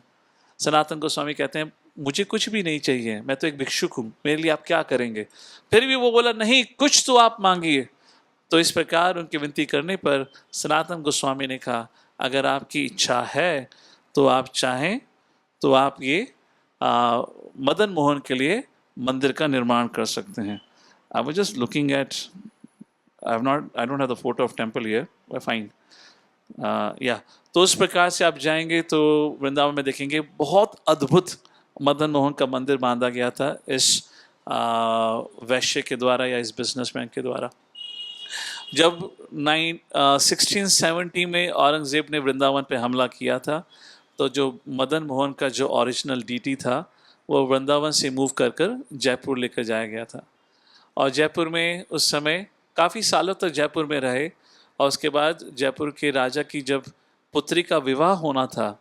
सनातन गोस्वामी कहते हैं, मुझे कुछ भी नहीं चाहिए, मैं तो एक भिक्षुक हूँ, मेरे लिए आप क्या करेंगे। फिर भी वो बोला, नहीं, कुछ तो आप मांगिए। तो इस प्रकार उनकी विनती करने पर सनातन गोस्वामी ने कहा, अगर आपकी इच्छा है तो आप चाहें तो आप ये मदन मोहन के लिए मंदिर का निर्माण कर सकते हैं। I was just looking at, I don't have the photo of temple here, but fine. या तो उस प्रकार से आप जाएंगे तो वृंदावन में देखेंगे बहुत अद्भुत मदन मोहन का मंदिर बांधा गया था इस वैश्य के द्वारा या इस बिजनेसमैन के द्वारा। जब 1670 में औरंगजेब ने वृंदावन पे हमला किया था, तो जो मदन मोहन का जो ओरिजिनल डीटी था वो वृंदावन से मूव कर कर जयपुर लेकर जाया गया था। और जयपुर में उस समय काफ़ी सालों तक जयपुर में रहे, और उसके बाद जयपुर के राजा की जब पुत्री का विवाह होना था,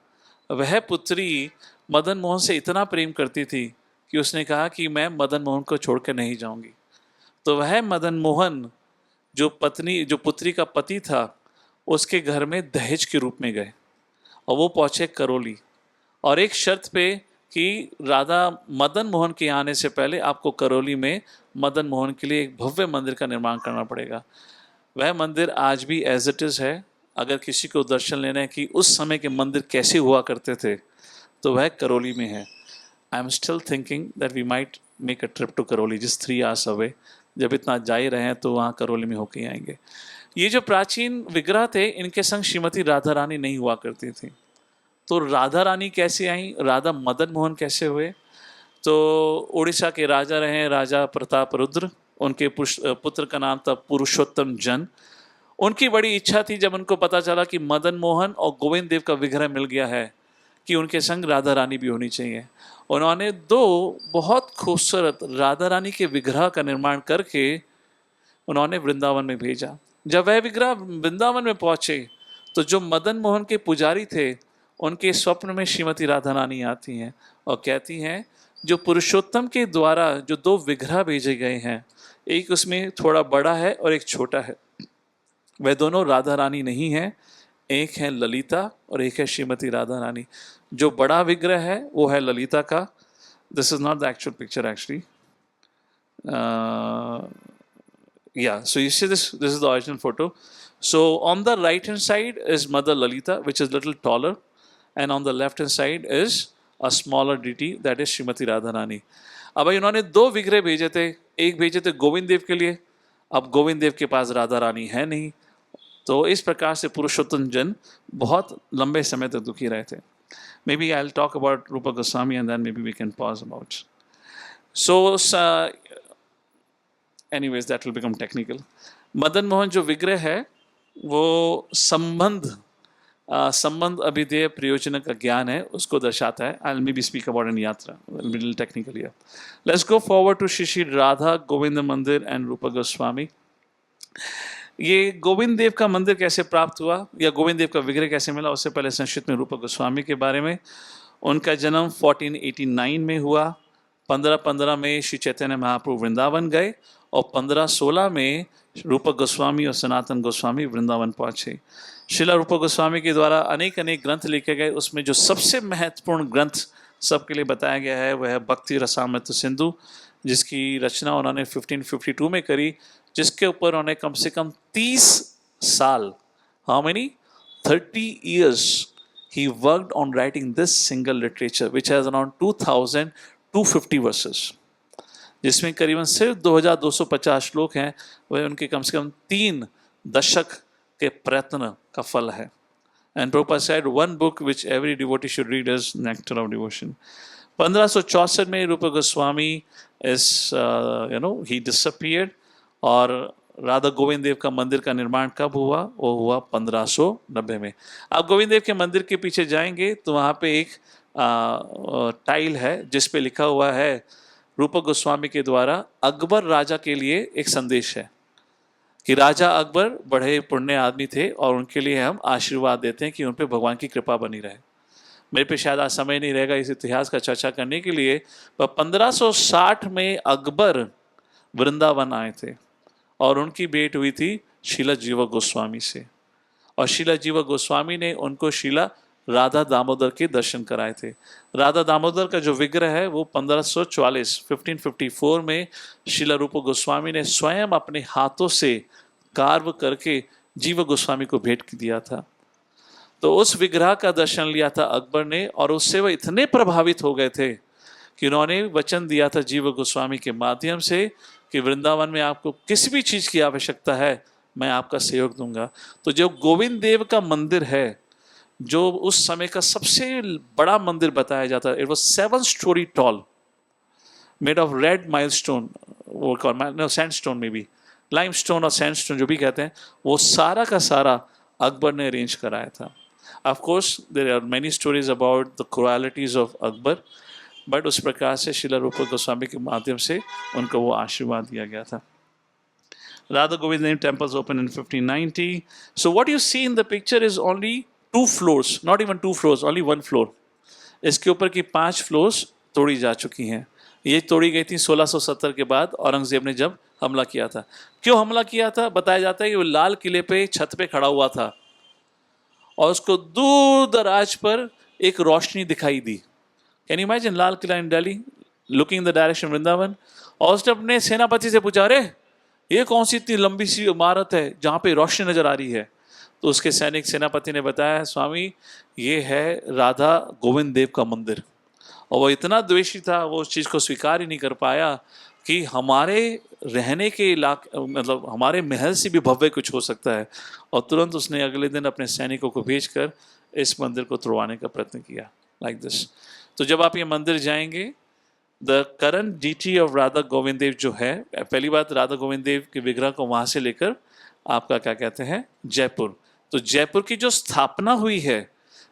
वह पुत्री मदन मोहन से इतना प्रेम करती थी कि उसने कहा कि मैं मदन मोहन को छोड़कर नहीं जाऊंगी। तो वह मदन मोहन जो पुत्री का पति था, उसके घर में दहेज के रूप में गए, और वो पहुँचे करौली, और एक शर्त पे कि राधा मदन मोहन के आने से पहले आपको करौली में मदन मोहन के लिए एक भव्य मंदिर का निर्माण करना पड़ेगा। वह मंदिर आज भी एज इट इज़ है। अगर किसी को दर्शन लेना है कि उस समय के मंदिर कैसे हुआ करते थे, तो वह करौली में है। I am still thinking that we might make a trip to Karauli, जिस 3 आवर्स अवे। जब इतना जा ही रहे हैं तो वहाँ करौली में होके आएंगे। ये जो प्राचीन विग्रह थे, इनके संग श्रीमती राधा रानी नहीं हुआ करती थी। तो राधा रानी कैसे आई, राधा मदन मोहन कैसे हुए? तो उड़ीसा के राजा रहे राजा प्रताप रुद्र, उनके पुत्र का नाम था पुरुषोत्तम जन। उनकी बड़ी इच्छा थी, जब उनको पता चला कि मदन मोहन और गोविंद देव का विग्रह मिल गया है, कि उनके संग राधा रानी भी होनी चाहिए। उन्होंने 2 बहुत खूबसूरत राधा रानी के विग्रह का निर्माण करके उन्होंने वृंदावन में भेजा। जब वह विग्रह वृंदावन में पहुंचे, तो जो मदन मोहन के पुजारी थे, उनके स्वप्न में श्रीमती राधा रानी आती हैं और कहती हैं, जो पुरुषोत्तम के द्वारा जो 2 विग्रह भेजे गए हैं, एक उसमें थोड़ा बड़ा है और एक छोटा है, वह दोनों राधा रानी नहीं है, एक है ललिता और एक है श्रीमती राधा रानी। जो बड़ा विग्रह है वो है ललिता का। This is not the actual picture actually. Yeah, so you see this is the original photo. So on the right hand side is Mother Lalita, which is a little taller, and on the left hand side is a smaller deity, that is Srimati Radharani. अब इन्होंने 2 विग्रह भेजे थे, एक भेजे थे गोविंद देव के लिए, अब गोविंद देव के पास राधा रानी है नहीं, तो इस प्रकार से पुरुषोत्तम जन बहुत लंबे समय तक दुखी रहे थे। Maybe I'll talk about Rupa Goswami and then maybe we can pause about. So anyways, that will become technical. Madan Mohan जो विग्रह है वो संबंध अभिधेय प्रयोजन का ज्ञान है, उसको दर्शाता है। I'll maybe speak about in यात्रा, a little technical here. Let's go forward to Shri Radha Govind मंदिर and रूपा गोस्वामी. ये गोविंद देव का मंदिर कैसे प्राप्त हुआ या गोविंद देव का विग्रह कैसे मिला, उससे पहले संक्षिप्त में रूपा गोस्वामी के बारे में। उनका जन्म 1489 में हुआ। 1515 में श्री चैतन्य महाप्रभु वृंदावन गए और 1516 में रूपा गोस्वामी और सनातन गोस्वामी वृंदावन पहुँचे। शिला रूपा गोस्वामी के द्वारा अनेक ग्रंथ लिखे गए, उसमें जो सबसे महत्वपूर्ण ग्रंथ सबके लिए बताया गया है वह है भक्ति रसामृत सिंधु, जिसकी रचना उन्होंने 1552 में करी, जिसके ऊपर उन्होंने कम से कम 30 साल, how many 30 years he worked on writing this single literature which has around 2250 verses, जिसमें करीबन सिर्फ 2250 श्लोक हैं। वह उनके कम से कम 3 दशक के प्रयत्न का फल है। And Prabhupada said one book which every devotee should read is Nectar of Devotion. 1564 में रूपा गोस्वामी he disappeared और राधा गोविंद देव का मंदिर का निर्माण कब हुआ? वो हुआ 1590 में। आप गोविंद देव के मंदिर के पीछे जाएंगे तो वहाँ पे एक टाइल है जिस पे लिखा हुआ है रूप गोस्वामी के द्वारा अकबर राजा के लिए एक संदेश है कि राजा अकबर बड़े पुण्य आदमी थे और उनके लिए हम आशीर्वाद देते हैं कि उन पे भगवान की कृपा बनी रहे। मेरे पे शायद आज समय नहीं रहेगा इस इतिहास का चर्चा करने के लिए, पर 1560 में अकबर वृंदावन आए थे और उनकी भेंट हुई थी शीला जीवा गोस्वामी से, और शीला जीवा गोस्वामी ने उनको शीला राधा दामोदर के दर्शन कराए थे। राधा दामोदर का जो विग्रह है वो 1554 में शीला रूप गोस्वामी ने स्वयं अपने हाथों से कार्व करके जीव गोस्वामी को भेंट दिया था। तो उस विग्रह का दर्शन लिया था अकबर ने और उससे वह इतने प्रभावित हो गए थे कि उन्होंने वचन दिया था जीव गोस्वामी के माध्यम से कि वृंदावन में आपको किसी भी चीज़ की आवश्यकता है मैं आपका सहयोग दूंगा। तो जो गोविंद देव का मंदिर है जो उस समय का सबसे बड़ा मंदिर बताया जाता है, it was 7 story tall, made of red milestone, वो सैंडस्टोन में भी लाइमस्टोन और सैंडस्टोन जो भी कहते हैं, वो सारा का सारा अकबर ने अरेंज कराया था। Of course there are many stories about the cruelties of Akbar, but उस प्रकार से शीला रूप गोस्वामी के माध्यम से उनको वो आशीर्वाद दिया गया था। Radha Govind temples opened in 1590. So what you see in the picture is only 2 floors, not even 2 floors, only 1 floor. इसके ऊपर की 5 फ्लोर्स तोड़ी जा चुकी हैं। ये तोड़ी गई थी 1670 के बाद औरंगजेब ने जब हमला किया था। क्यों हमला किया था? बताया जाता है कि वो लाल किले पे छत पे खड़ा हुआ था और उसको दूर दराज पर एक रोशनी दिखाई दी। Can you imagine Lal Qila in Delhi looking in the direction Vrindavan? और उसने अपने सेनापति से पूछा, अरे ये कौन सी इतनी लंबी सी इमारत है जहाँ पे रोशनी नजर आ रही है? तो उसके सेनापति ने बताया, स्वामी ये है राधा गोविंद देव का मंदिर। और वो इतना द्वेषी था, वो उस चीज़ को स्वीकार ही नहीं कर पाया कि हमारे रहने के इलाके मतलब हमारे महल से भी भव्य कुछ हो सकता है। और तुरंत उसने अगले दिन अपने सैनिकों को भेजकर इस मंदिर को तोड़वाने का प्रयत्न किया, लाइक दिस। तो जब आप ये मंदिर जाएंगे, the current deity of Radha Govind Dev जो है, पहली बात राधा गोविंद देव के विग्रह को वहाँ से लेकर आपका क्या कहते हैं जयपुर। तो जयपुर की जो स्थापना हुई है,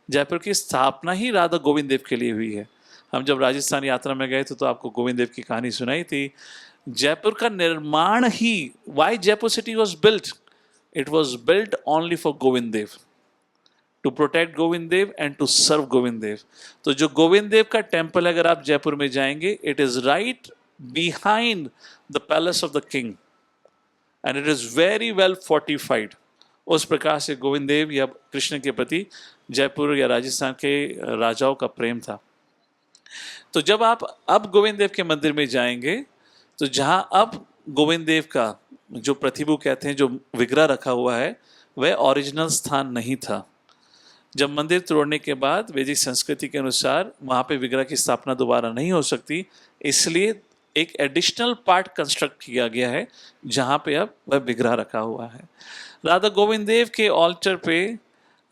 जयपुर की स्थापना ही राधा गोविंद देव के लिए हुई है। हम जब राजस्थान यात्रा में गए थे तो आपको गोविंद देव की कहानी सुनाई थी। जयपुर का निर्माण ही, why Jaipur city was built, it was built only for Govind Dev, to protect Govind Dev and to serve Govind Dev. तो जो गोविंद देव का टेम्पल अगर आप जयपुर में जाएंगे, it is right behind the palace of the king and it is very well fortified. उस प्रकार से गोविंद देव या कृष्ण के प्रति जयपुर या राजस्थान के राजाओं का प्रेम था। तो जब आप अब गोविंद देव के मंदिर में जाएंगे तो जहाँ अब गोविंद देव का जो प्रतिभू कहते हैं जो विग्रह रखा हुआ है, वह ओरिजिनल स्थान नहीं था। जब मंदिर तोड़ने के बाद वैदिक संस्कृति के अनुसार वहाँ पे विग्रह की स्थापना दोबारा नहीं हो सकती, इसलिए एक एडिशनल पार्ट कंस्ट्रक्ट किया गया है जहाँ पे अब वह विग्रह रखा हुआ है। राधा गोविंद देव के ऑल्टर पे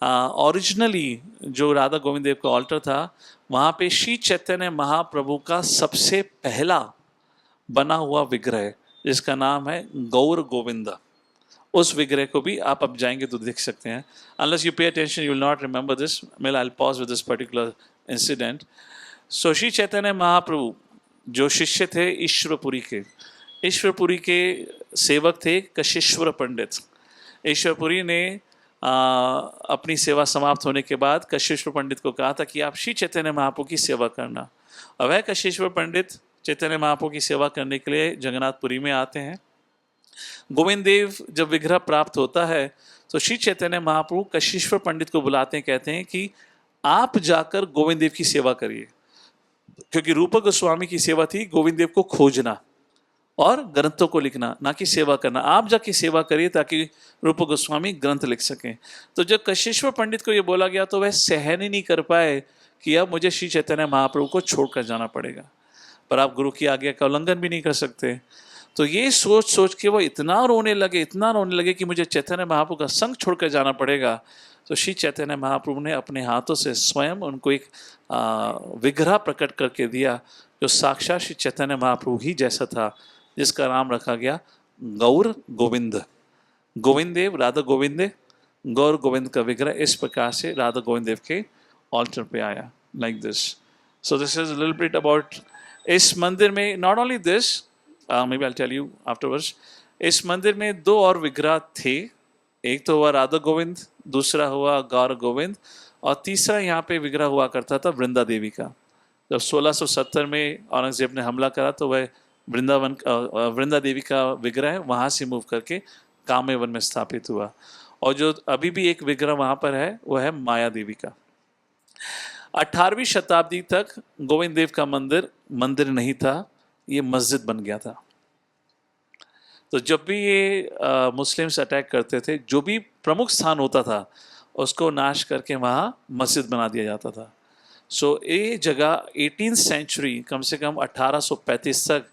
ओरिजिनली जो राधा गोविंद देव का ऑल्टर था, वहाँ पे श्री चैतन्य महाप्रभु का सबसे पहला बना हुआ विग्रह जिसका नाम है गौर गोविंदा, उस विग्रह को भी आप अब जाएंगे तो देख सकते हैं। Unless you pay attention you will not remember this, I will pause with this particular incident. So Shri Chaitanya Mahaprabhu जो शिष्य थे ईश्वरपुरी के सेवक थे कशिश्वर पंडित। ईश्वरपुरी ने अपनी सेवा समाप्त होने के बाद कशिश्वर पंडित को कहा था कि आप श्री चैतन्य महाप्रभु की सेवा करना। और वह कशिश्वर पंडित चैतन्य महाप्रभु की सेवा करने के लिए जगन्नाथपुरी में आते हैं। गोविंद देव जब विग्रह प्राप्त होता है तो श्री चैतन्य महाप्रभु कशिश्वर पंडित को बुलाते हैं, कहते हैं कि आप जाकर गोविंद देव की सेवा करिए, क्योंकि रूप गोस्वामी की सेवा थी गोविंद देव को खोजना और ग्रंथों को लिखना, ना कि सेवा करना। आप जाके सेवा करिए ताकि रूप गोस्वामी ग्रंथ लिख सकें। तो जब कशिश्वर पंडित को ये बोला गया तो वह सहन ही नहीं कर पाए कि अब मुझे श्री चैतन्य महाप्रभु को छोड़कर जाना पड़ेगा, पर आप गुरु की आज्ञा का उल्लंघन भी नहीं कर सकते। तो ये सोच सोच के वो इतना रोने लगे कि मुझे चैतन्य महाप्रभु का संग छोड़कर जाना पड़ेगा। तो श्री चैतन्य महाप्रभु ने अपने हाथों से स्वयं उनको एक विग्रह प्रकट करके दिया जो साक्षात श्री चैतन्य महाप्रभु ही जैसा था, जिसका नाम रखा गया गौर गोविंद, गोविंद देव राधा गोविंद, गौर गोविंद का विग्रह इस प्रकार से राधा गोविंद देव के ऑल्टर पे आया, like this. So this is little bit about इस मंदिर में. Not only this, maybe I tell you afterwards. इस मंदिर में दो और विग्रह थे. एक तो हुआ राधा गोविंद, दूसरा हुआ गौर गोविंद, और तीसरा यहाँ पे विग्रह हुआ करता था वृंदा देवी का. जब 1670 में औरंगजेब ने हमला करा तो वह वृंदावन वृंदा देवी का विग्रह वहाँ से मूव करके कामेवन में स्थापित हुआ. और जो अभी भी एक विग्रह वहाँ पर है वह है माया देवी का. 18वीं शताब्दी तक गोविंद देव का मंदिर नहीं था, ये मस्जिद बन गया था. तो जब भी ये मुस्लिम्स अटैक करते थे, जो भी प्रमुख स्थान होता था उसको नाश करके वहाँ मस्जिद बना दिया जाता था. सो ये जगह 18th सेंचुरी, कम से कम 1835 तक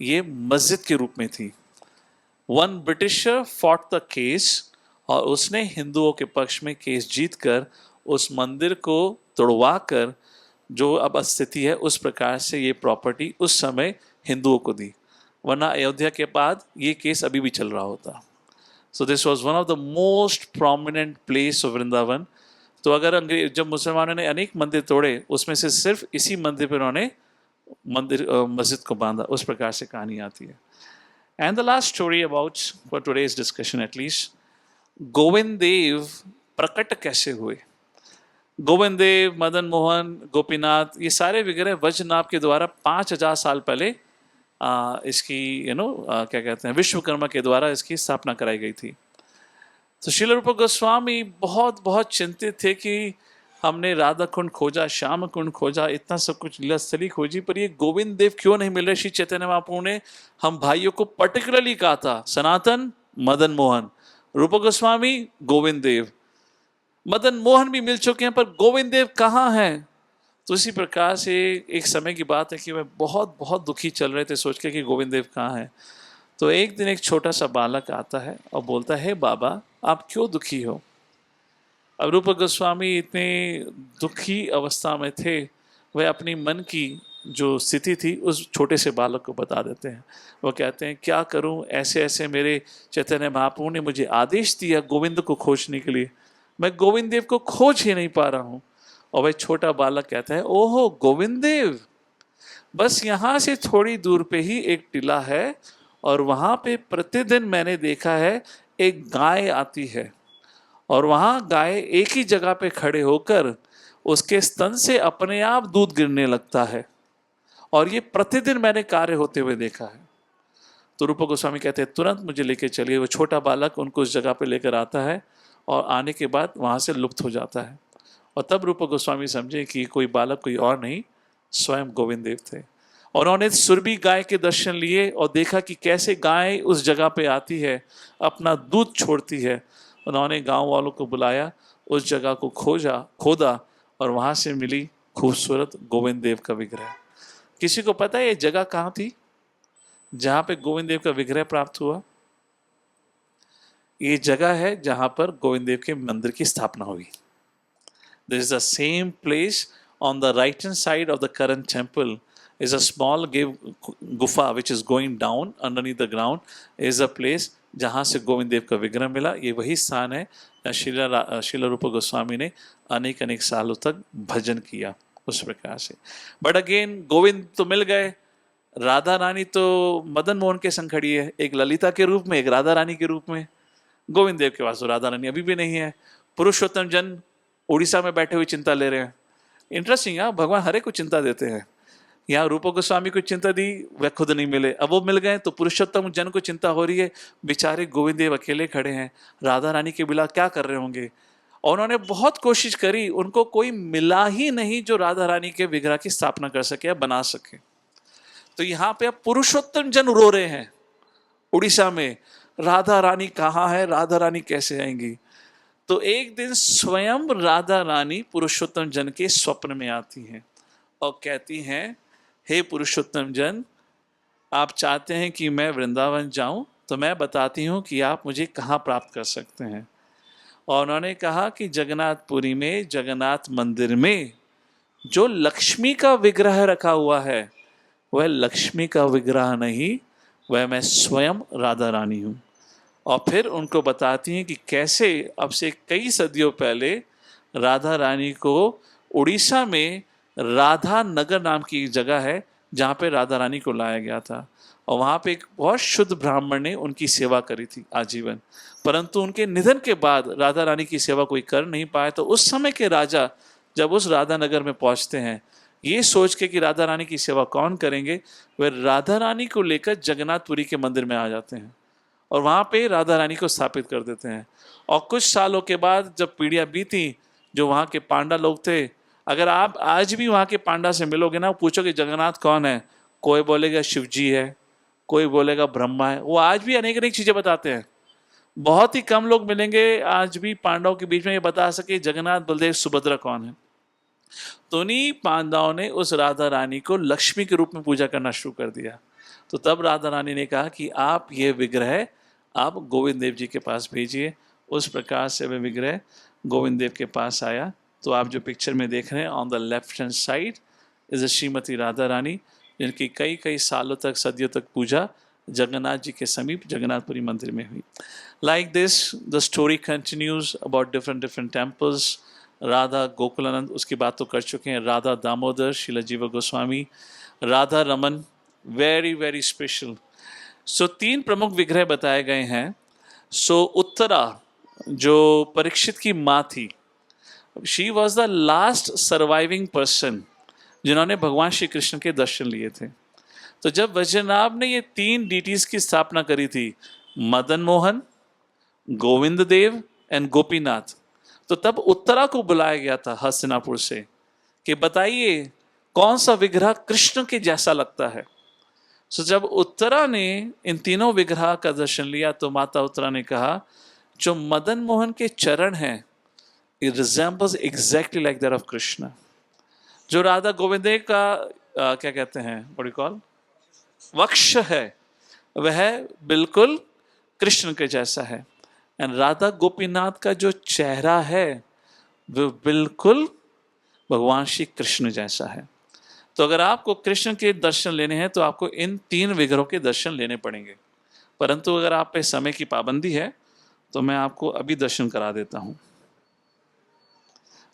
ये मस्जिद के रूप में थी. One britisher fought the case, और उसने हिंदुओं के पक्ष में केस जीतकर उस मंदिर को तोड़वा कर जो अब स्थिति है उस प्रकार से ये प्रॉपर्टी उस समय हिंदुओं को दी. वरना अयोध्या के बाद ये केस अभी भी चल रहा होता. So this was one of the most prominent place of Vrindavan. तो अगर जब मुसलमानों ने अनेक मंदिर तोड़े, उसमें से सिर्फ इसी मंदिर पर उन्होंने मस्जिद को बांधा. उस प्रकार से कहानी आती है. And the last story about for today's discussion at least, Govind Dev प्रकट कैसे हुए. गोविंद देव, मदन मोहन, गोपीनाथ, ये सारे विग्रह वज्रनाभ के द्वारा 5000 साल पहले इसकी क्या कहते हैं, विश्वकर्मा के द्वारा इसकी स्थापना कराई गई थी. तो श्रील रूप गोस्वामी बहुत बहुत चिंतित थे कि हमने राधा कुंड खोजा, श्याम कुंड खोजा, इतना सब कुछ लीला स्थली खोजी, पर ये गोविंद देव क्यों नहीं मिल रहे. श्री चैतन्य महाप्रभु ने हम भाइयों को पर्टिकुलरली कहा था, सनातन, मदन मोहन, रूप गोस्वामी, गोविंद देव. मदन मोहन भी मिल चुके हैं पर गोविंद देव कहाँ हैं. तो इसी प्रकार से एक समय की बात है कि वे बहुत बहुत दुखी चल रहे थे सोच के कि गोविंद देव कहाँ हैं. तो एक दिन एक छोटा सा बालक आता है और बोलता है, बाबा आप क्यों दुखी हो. अब रूप गोस्वामी इतने दुखी अवस्था में थे, वह अपनी मन की जो स्थिति थी उस छोटे से बालक को बता देते हैं. वो कहते हैं, क्या करूं, ऐसे ऐसे मेरे चैतन्य महाप्रभु ने मुझे आदेश दिया गोविंद को खोजने के लिए, मैं गोविंद देव को खोज ही नहीं पा रहा हूं. और वह छोटा बालक कहता है, ओहो गोविंद देव, बस यहाँ से थोड़ी दूर पे ही एक टीला है और वहाँ पे प्रतिदिन मैंने देखा है एक गाय आती है और वहाँ गाय एक ही जगह पे खड़े होकर उसके स्तन से अपने आप दूध गिरने लगता है और ये प्रतिदिन मैंने कार्य होते हुए देखा है. तो रूप गोस्वामी कहते हैं, तुरंत मुझे लेके चलिए. वो छोटा बालक उनको उस जगह पे लेकर आता है और आने के बाद वहाँ से लुप्त हो जाता है. और तब रूप गोस्वामी समझे कि कोई बालक कोई और नहीं, स्वयं गोविंद देव थे. और उन्होंने सुरभि गाय के दर्शन लिए और देखा कि कैसे गाय उस जगह पे आती है, अपना दूध छोड़ती है. उन्होंने गांव वालों को बुलाया, उस जगह को खोदा और वहाँ से मिली खूबसूरत गोविंद देव का विग्रह. किसी को पता है ये जगह कहाँ थी जहाँ पे गोविंद देव का विग्रह प्राप्त हुआ. ये जगह है जहाँ पर गोविंद देव के मंदिर की स्थापना हुई. This is the same place on the right hand side of the current temple is a small gufa which is going down underneath the ground is a place जहाँ से गोविंद देव का विग्रह मिला. ये वही स्थान है जहाँ श्रील रूप गोस्वामी ने अनेक अनेक सालों तक भजन किया उस प्रकार से. बट अगेन गोविंद तो मिल गए, राधा रानी तो मदन मोहन के संग खड़ी है, एक ललिता के रूप में, एक राधा रानी के रूप में. गोविंद देव के पास तो राधा रानी अभी भी नहीं है. पुरुषोत्तम जन उड़ीसा में बैठे हुए चिंता ले रहे हैं. इंटरेस्टिंग है, भगवान हरे को चिंता देते हैं. यहाँ रूप गोस्वामी को चिंता दी, वह खुद नहीं मिले, अब वो मिल गए तो पुरुषोत्तम जन को चिंता हो रही है, बेचारे गोविंद देव अकेले खड़े हैं, राधा रानी के बिना क्या कर रहे होंगे. और उन्होंने बहुत कोशिश करी, उनको कोई मिला ही नहीं जो राधा रानी के विग्रह की स्थापना कर सके या बना सके. तो यहाँ पे अब पुरुषोत्तम जन रो रहे हैं उड़ीसा में, राधा रानी कहाँ है, राधा रानी कैसे आएंगी. तो एक दिन स्वयं राधा रानी पुरुषोत्तम जन के स्वप्न में आती हैं और कहती हैं, हे पुरुषोत्तम जन, आप चाहते हैं कि मैं वृंदावन जाऊं, तो मैं बताती हूं कि आप मुझे कहाँ प्राप्त कर सकते हैं. और उन्होंने कहा कि जगन्नाथपुरी में जगन्नाथ मंदिर में जो लक्ष्मी का विग्रह रखा हुआ है वह लक्ष्मी का विग्रह नहीं, वह मैं स्वयं राधा रानी हूँ। और फिर उनको बताती हैं कि कैसे अब से कई सदियों पहले राधा रानी को उड़ीसा में राधा नगर नाम की एक जगह है जहाँ पे राधा रानी को लाया गया था, और वहाँ पे एक बहुत शुद्ध ब्राह्मण ने उनकी सेवा करी थी आजीवन। परंतु उनके निधन के बाद राधा रानी की सेवा कोई कर नहीं पाया, तो उस समय के राजा जब उस राधा नगर में पहुँचते हैं, ये सोच के कि राधा रानी की सेवा कौन करेंगे, वे राधा रानी को लेकर जगन्नाथपुरी के मंदिर में आ जाते हैं और वहाँ पे राधा रानी को स्थापित कर देते हैं। और कुछ सालों के बाद जब पीढ़ियाँ बीती, जो वहाँ के पांडा लोग थे, अगर आप आज भी वहाँ के पांडा से मिलोगे ना, पूछोगे जगन्नाथ कौन है, कोई बोलेगा शिव जी है, कोई बोलेगा ब्रह्मा है। वो आज भी अनेक अनेक चीज़ें बताते हैं। बहुत ही कम लोग मिलेंगे आज भी पांडवों के बीच में ये बता सके जगन्नाथ बलदेव सुभद्रा कौन है। तो उन्हीं पांडवों ने उस राधा रानी को लक्ष्मी के रूप में पूजा करना शुरू कर दिया। तो तब राधा रानी ने कहा कि आप ये विग्रह आप गोविंद देव जी के पास भेजिए। उस प्रकार से वह विग्रह गोविंद देव के पास आया। तो आप जो पिक्चर में देख रहे हैं, on the left hand side is Shrimati Radha Rani, जिनकी कई कई सालों तक, सदियों तक पूजा जगन्नाथ जी के समीप जगन्नाथपुरी मंदिर में हुई। Like this the story continues about different temples. Radha Gokulananda, उसकी बात तो कर चुके हैं। Radha Damodar, Shila Jiva Goswami, Radha Raman, very very special. So 3 प्रमुख विग्रह बताए गए हैं। सो उत्तरा जो परीक्षित की माँ थी, she was the last surviving person जिन्होंने भगवान श्री कृष्ण के दर्शन लिए थे। तो जब वज्रनाभ ने ये 3 डीटीज की स्थापना करी थी, मदन मोहन, गोविंद देव एंड गोपीनाथ, तो तब उत्तरा को बुलाया गया था हस्तिनापुर से कि बताइए कौन सा विग्रह कृष्ण के जैसा लगता है। सो जब उत्तरा ने इन तीनों विग्रह का दर्शन लिया, तो माता उत्तरा ने कहा जो मदन मोहन के चरण हैं, it resembles exactly like that of Krishna. जो राधा गोविंद का क्या कहते हैं, what do you call, वक्ष है, वह बिल्कुल कृष्ण के जैसा है। एंड राधा गोपीनाथ का जो चेहरा है वो बिल्कुल भगवान श्री कृष्ण जैसा है। तो अगर आपको कृष्ण के दर्शन लेने हैं तो आपको इन 3 विग्रहों के दर्शन लेने पड़ेंगे। परंतु अगर आप पे समय की पाबंदी है तो मैं आपको अभी दर्शन करा देता हूँ।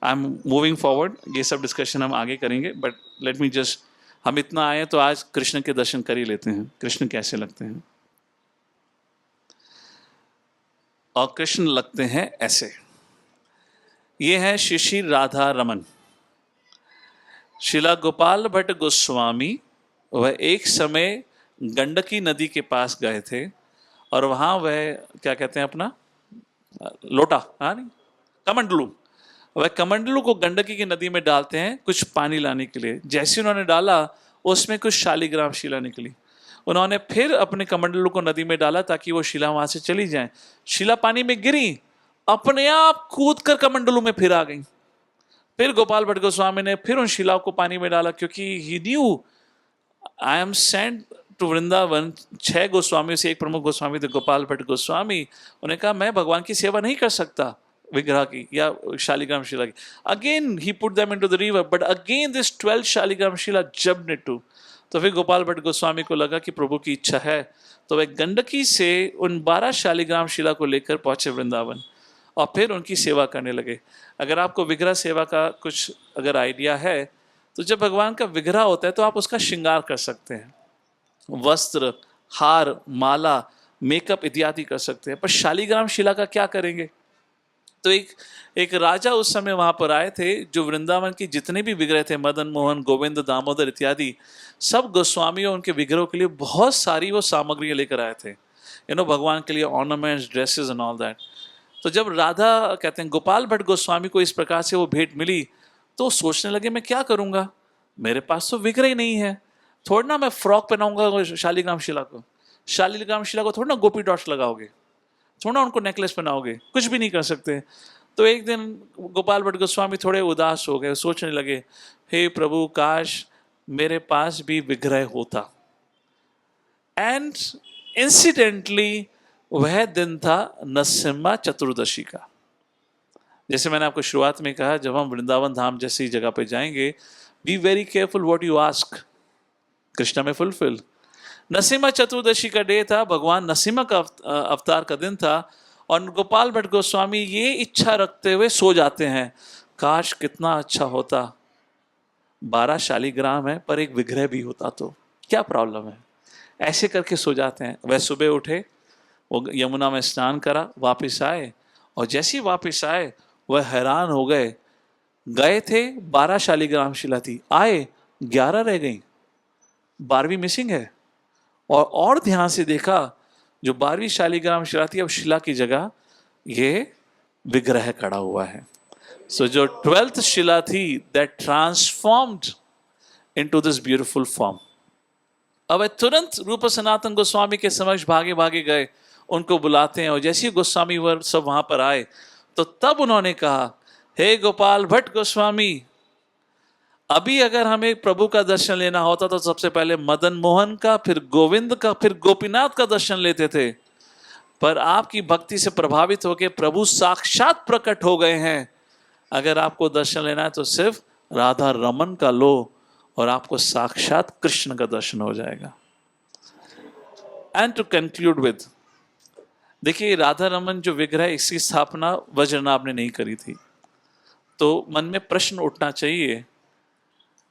आई एम मूविंग फॉरवर्ड, ये सब डिस्कशन हम आगे करेंगे, बट लेट मी जस्ट, हम इतना आए तो आज कृष्ण के दर्शन कर ही लेते हैं, कृष्ण कैसे लगते हैं। और कृष्ण लगते हैं ऐसे। ये है श्री श्री राधा रमन। शिला गोपाल भट्ट गोस्वामी वह एक समय गंडकी नदी के पास गए थे और वहाँ वह क्या कहते हैं अपना लोटा, हाँ नहीं, कमंडलू, वह कमंडलू को गंडकी की नदी में डालते हैं कुछ पानी लाने के लिए। जैसे उन्होंने डाला उसमें कुछ शालिग्राम शिला निकली। उन्होंने फिर अपने कमंडलू को नदी में डाला ताकि वो शिला वहां से चली जाए। शिला पानी में गिरी, अपने आप कूद कर कमंडलू में फिर आ गई। फिर गोपाल भट्ट गोस्वामी ने फिर उन शिलाओं को पानी में डाला, क्योंकि he knew I am sent to Vrindavan. 6 Goswami से एक प्रमुख गोस्वामी थे गोपाल भट्ट गोस्वामी। उन्होंने कहा मैं भगवान की सेवा नहीं कर सकता विग्रह की या शालिग्राम शिला की। Again he put them into the river, but again this 12 Shaligram Shila jumped into. तो फिर गोपाल भट्ट गोस्वामी को लगा कि प्रभु की इच्छा है, तो वह गंडकी से उन 12 शालिग्राम शिला को लेकर पहुंचे वृंदावन और फिर उनकी सेवा करने लगे। अगर आपको विग्रह सेवा का कुछ अगर आइडिया है, तो जब भगवान का विग्रह होता है तो आप उसका श्रृंगार कर सकते हैं, वस्त्र, हार, माला, मेकअप इत्यादि कर सकते हैं। पर शालिग्राम शिला का क्या करेंगे? तो एक राजा उस समय वहां पर आए थे जो वृंदावन की जितने भी विग्रह थे, मदन मोहन, गोविंद, दामोदर इत्यादि, सब गोस्वामियों उनके विग्रहों के लिए बहुत सारी वो सामग्रियां लेकर आए थे, भगवान के लिए ornaments, dresses and all that. तो जब राधा कहते हैं गोपाल भट्ट गोस्वामी को इस प्रकार से वो भेंट मिली, तो सोचने लगे मैं क्या करूंगा, मेरे पास तो विग्रह ही नहीं है, थोड़ा ना मैं फ्रॉक पहनाऊंगा शालिग्राम शिला को, शालिग्राम शिला को थोड़ा ना गोपी डॉट्स लगाओगे, थोड़ा उनको नेकलेस पहनाओगे, कुछ भी नहीं कर सकते। तो एक दिन गोपाल भट्ट गोस्वामी थोड़े उदास हो गए, सोचने लगे हे प्रभु काश मेरे पास भी विग्रह होता। एंड इंसिडेंटली वह दिन था नरसिम्हा चतुर्दशी का। जैसे मैंने आपको शुरुआत में कहा, जब हम वृंदावन धाम जैसी जगह पे जाएंगे, be very careful what you ask, Krishna में फुलफिल। नरसिम्हा चतुर्दशी का डे था, भगवान नरसिम्हा का अवतार का दिन था, और गोपाल भट्ट गोस्वामी ये इच्छा रखते हुए सो जाते हैं, काश कितना अच्छा होता 12 शालिग्राम है पर एक विग्रह भी होता तो क्या प्रॉब्लम है, ऐसे करके सो जाते हैं। वह सुबह उठे, वो यमुना में स्नान करा, वापस आए, और जैसे ही वापस आए वह हैरान हो गए, गए थे 12 शालिग्राम शिला थी, आए 11 रह गई, 12वीं मिसिंग है। और ध्यान से देखा, जो 12वीं शालिग्राम शिला थी अब शिला की जगह ये विग्रह खड़ा हुआ है। सो जो 12th शिला थी that transformed into this beautiful form. अब वे तुरंत रूप सनातन गोस्वामी के समक्ष भागे भागे गए, उनको बुलाते हैं, और जैसे ही गोस्वामी वर सब वहां पर आए तो तब उन्होंने कहा, हे गोपाल भट्ट गोस्वामी, अभी अगर हमें प्रभु का दर्शन लेना होता तो सबसे पहले मदन मोहन का, फिर गोविंद का, फिर गोपीनाथ का दर्शन लेते थे, पर आपकी भक्ति से प्रभावित होकर प्रभु साक्षात प्रकट हो गए हैं। अगर आपको दर्शन लेना है तो सिर्फ राधा रमन का लो और आपको साक्षात कृष्ण का दर्शन हो जाएगा। एंड टू कंक्लूड विद, देखिए राधा रमन जो विग्रह, इसकी स्थापना वज्रनाभ ने नहीं करी थी, तो मन में प्रश्न उठना चाहिए,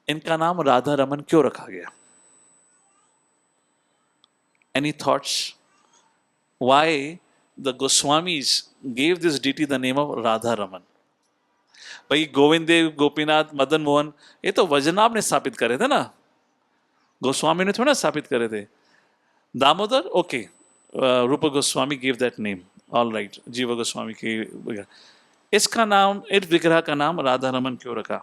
इनका नाम राधा रमन क्यों रखा गया? Any thoughts why the Goswamis gave this deity the name of Radha Raman? भाई गोविंद देव, गोपीनाथ, मदन मोहन, ये तो वज्रनाभ ने स्थापित करे थे ना, गोस्वामी ने थोड़ा स्थापित करे थे। दामोदर, ओके, रूप Goswami give that name, all right, जीव गोस्वामी की विग्रह, इसका नाम, इस विग्रह का नाम राधा रमन क्यों रखा?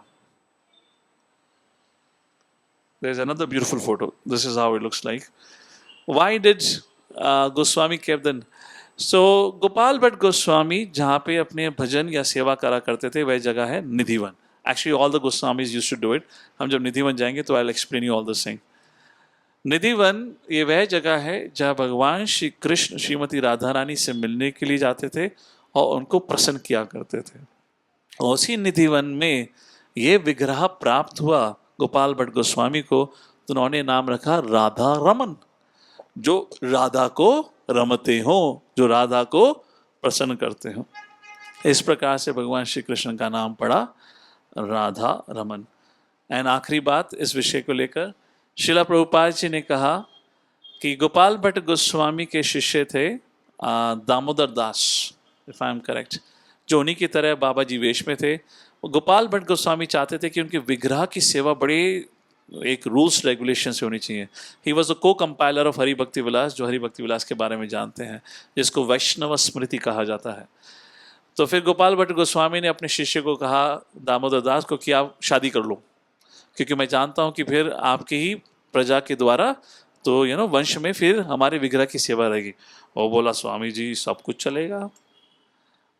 There's another beautiful photo. This is how it looks like. Why did Goswami kept the? So Gopal Bhatt Goswami जहाँ पे अपने भजन या सेवा करा करते थे वह जगह है Nidhivan. Actually all the Goswamis used to do it. हम जब निधिवन जाएंगे तो I'll explain you all this thing. Nidhivan ये वह जगह है जहाँ भगवान श्री कृष्ण श्रीमती राधा रानी से मिलने के लिए जाते थे और उनको प्रसन्न किया करते थे। और उसी निधिवन में ये विग्रह प्राप्त हुआ गोपाल भट्ट गोस्वामी को, तो उन्होंने नाम रखा राधा रमन, जो राधा को रमते हो, जो राधा को प्रसन्न करते हो। इस प्रकार से भगवान श्री कृष्ण का नाम पड़ा राधा रमन। एंड आखिरी बात इस विषय को लेकर, श्रीला प्रभुपाद जी ने कहा कि गोपाल भट्ट गोस्वामी के शिष्य थे Damodar Das, if I am correct, जो उन्हीं की तरह बाबा जी वेश में थे। गोपाल भट्ट गोस्वामी चाहते थे कि उनके विग्रह की सेवा बड़े एक रूल्स रेगुलेशन से होनी चाहिए। ही वॉज द को कंपाइलर ऑफ हरि भक्ति विलास, जो हरि भक्ति विलास के बारे में जानते हैं, जिसको वैष्णव स्मृति कहा जाता है। तो फिर गोपाल भट्ट गोस्वामी ने अपने शिष्य को कहा, दामोदर दास को, कि आप शादी कर लो, क्योंकि मैं जानता हूँ कि फिर आपकी ही प्रजा के द्वारा तो वंश में फिर हमारे विग्रह की सेवा रहेगी। वो बोला, स्वामी जी सब कुछ चलेगा,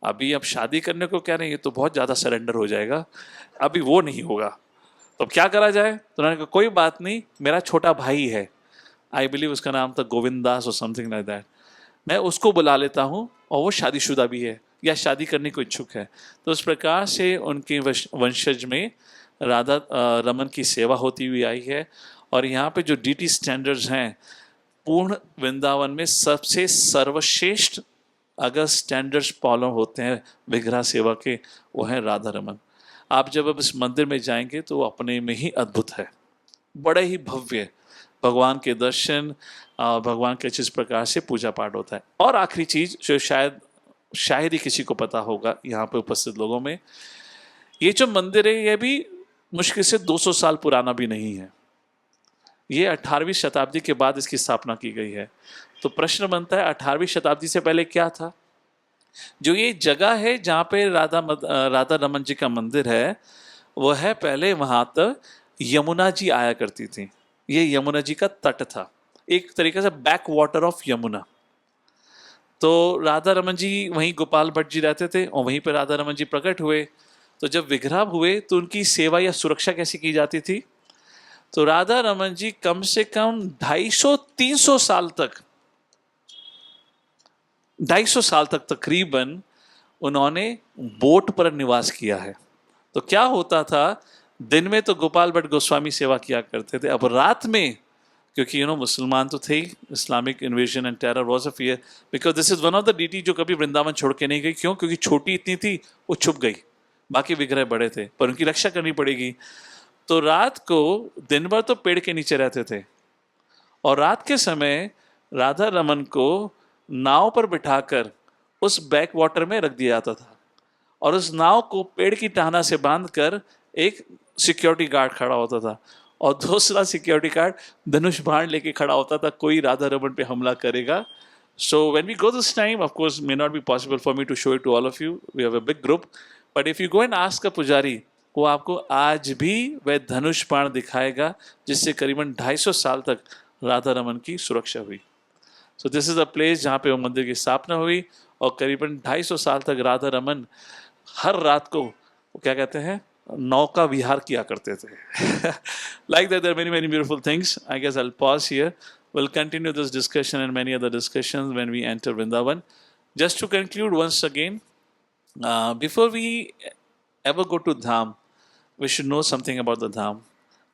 अभी अब शादी करने को क्या नहीं, ये तो बहुत ज़्यादा सरेंडर हो जाएगा, अभी वो नहीं होगा, तो अब क्या करा जाए? तो उन्होंने कहा, कोई बात नहीं, मेरा छोटा भाई है, आई बिलीव उसका नाम था गोविंद दास और समथिंग लाइक दैट, मैं उसको बुला लेता हूँ, और वो शादीशुदा भी है या शादी करने को इच्छुक है। तो उस प्रकार से उनके वंशज में राधा रमन की सेवा होती हुई आई है। और यहाँ पे जो डीटी स्टैंडर्ड्स हैं, पूर्ण वृंदावन में सबसे सर्वश्रेष्ठ अगर स्टैंडर्ड्स फॉलो होते हैं विग्रह सेवा के, वो है राधा रमन। आप जब अब इस मंदिर में जाएंगे तो अपने में ही अद्भुत है, बड़े ही भव्य भगवान के दर्शन, भगवान के जिस प्रकार से पूजा पाठ होता है। और आखिरी चीज़ जो शायद ही किसी को पता होगा यहाँ पे उपस्थित लोगों में, ये जो मंदिर है ये भी मुश्किल से 200 साल पुराना भी नहीं है, ये 18वीं शताब्दी के बाद इसकी स्थापना की गई है। तो प्रश्न बनता है 18वीं शताब्दी से पहले क्या था? जो ये जगह है जहाँ पे राधा रमन जी का मंदिर है, वो है पहले वहाँ तक यमुना जी आया करती थी, ये यमुना जी का तट था, एक तरीके से बैक वाटर ऑफ यमुना। तो राधा रमन जी वहीं गोपाल भट्ट जी रहते थे और वहीं पर राधा रमन जी प्रकट हुए। तो जब विग्रह हुए तो उनकी सेवा या सुरक्षा कैसी की जाती थी? तो राधा रमन जी कम से कम 250-300 साल तक, 250 साल तक तकरीबन उन्होंने बोट पर निवास किया है। तो क्या होता था, दिन में तो गोपाल भट्ट गोस्वामी सेवा किया करते थे, अब रात में क्योंकि मुसलमान तो थे ही, Islamic invasion and terror was a fear, because this is one of the deity जो कभी वृंदावन छोड़ के नहीं गई। क्यों? क्योंकि छोटी इतनी थी, वो छुप गई, बाकी विग्रह बड़े थे, पर उनकी रक्षा करनी पड़ेगी। तो रात को, दिन भर तो पेड़ के नीचे रहते थे, और रात के समय राधा रमन को नाव पर बिठाकर उस बैक वाटर में रख दिया जाता था, और उस नाव को पेड़ की टहना से बांधकर एक सिक्योरिटी गार्ड खड़ा होता था, और दूसरा सिक्योरिटी गार्ड धनुष बाण लेके खड़ा होता था, कोई राधा रमन पे हमला करेगा। So when we go this time, of course, may not be possible for me to show it to all of you. We have a big group, but if you go and ask a पुजारी, वो आपको आज भी वह धनुष बाण दिखाएगा जिससे करीबन 250 साल तक राधा रमन की सुरक्षा हुई। So this is a place जहाँ पे वो मंदिर की स्थापना हुई, और करीबन 250 साल तक राधा रमन हर रात को वो क्या कहते हैं, नौका विहार किया करते थे। Like that, there are many many beautiful things. I guess I'll pause here. We'll continue this discussion and many other discussions when we enter Vrindavan. Just to conclude once again, before we ever go to Dham, we should know something about the Dham,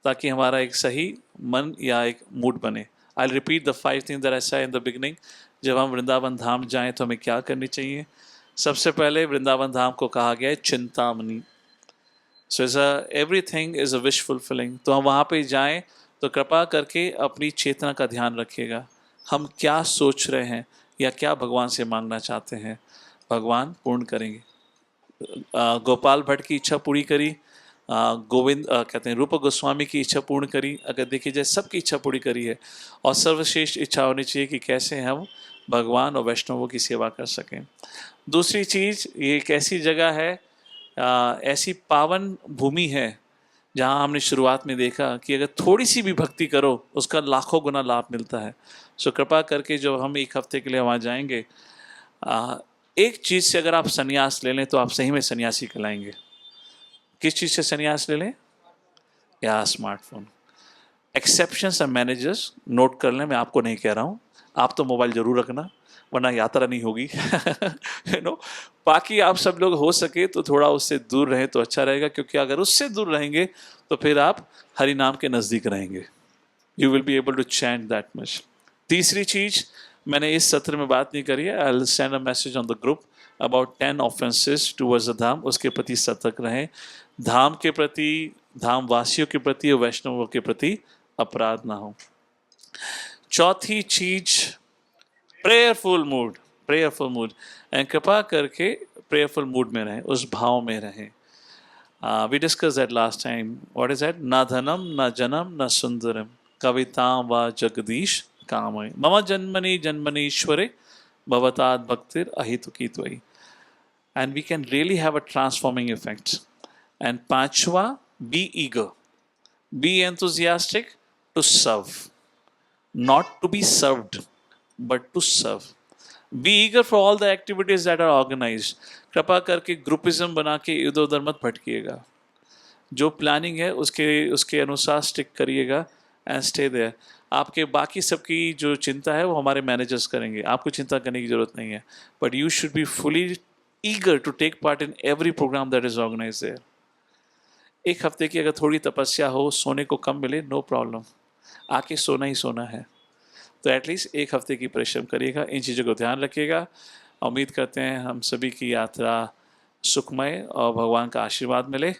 ताकि हमारा एक सही मन या एक mood बने। I'll repeat the 5 things that I said in the beginning. जब हम वृंदावन धाम जाएं तो हमें क्या करनी चाहिए? सबसे पहले वृंदावन धाम को कहा गया है Chintamani. So everything is a wish fulfilling. तो हम वहाँ पे जाएं तो कृपा करके अपनी चेतना का ध्यान रखिएगा, हम क्या सोच रहे हैं या क्या भगवान से मांगना चाहते हैं, भगवान पूर्ण करेंगे। गोपाल भट्ट की इच्छा पूरी करी, गोविंद कहते हैं रूप गोस्वामी की इच्छा पूर्ण करी, अगर देखी जाए सबकी इच्छा पूरी करी है, और सर्वश्रेष्ठ इच्छा होनी चाहिए कि कैसे हम भगवान और वैष्णवों की सेवा कर सकें। दूसरी चीज़, ये एक ऐसी जगह है, ऐसी पावन भूमि है जहाँ हमने शुरुआत में देखा कि अगर थोड़ी सी भी भक्ति करो उसका लाखों गुना लाभ मिलता है। सो कृपा करके जो हम एक हफ्ते के लिए वहाँ जाएंगे, एक चीज़ से अगर आप संन्यास ले लें तो आप सही में सन्यासी कहलाएंगे। किस चीज़ से संन्यास ले लें? या smartphone. Exceptions and managers note कर लें, मैं आपको नहीं कह रहा हूँ, आप तो मोबाइल जरूर रखना वरना यात्रा नहीं होगी। बाकी आप सब लोग हो सके तो थोड़ा उससे दूर रहें तो अच्छा रहेगा, क्योंकि अगर उससे दूर रहेंगे तो फिर आप हरि नाम के नज़दीक रहेंगे। You will be able to chant that much. तीसरी चीज़ मैंने इस सत्र में बात नहीं करी है, I will send a message on the group about 10 offences towards the Dham. उसके प्रति सतर्क रहें, धाम के प्रति, धाम वासियों के प्रति और वैष्णवों के प्रति अपराध ना हो। चौथी चीज, prayerful mood, prayerful mood, and कृपा करके प्रेयरफुल मूड में रहें, उस भाव में रहें। We discuss that last time, what is that? ना धनम न जनम न सुंदरम कवितां व जगदीश कामय मम जन्मनि जन्मनीश्वरे भवताद भक्तिर अहितुकी त्वयि। And we can really have a transforming effect. And पांचवा, be eager, be enthusiastic to serve, not to be served but to serve. Be eager for all the activities that are organized. कृपा करके groupism बना के इधर उधर मत भटकिएगा, जो planning है उसके अनुसार स्टिक करिएगा एंड स्टे देयर। आपके बाकी सबकी जो चिंता है वो हमारे मैनेजर्स करेंगे, आपको चिंता करने की जरूरत नहीं है, but you should be fully eager to take part in every programme that is organised there. एक हफ्ते की अगर थोड़ी तपस्या हो, सोने को कम मिले, नो प्रॉब्लम, आके सोना ही सोना है, तो एटलीस्ट एक हफ्ते की परिश्रम करिएगा, इन चीज़ों को ध्यान रखिएगा। उम्मीद करते हैं हम सभी की यात्रा सुखमय और भगवान का आशीर्वाद मिले।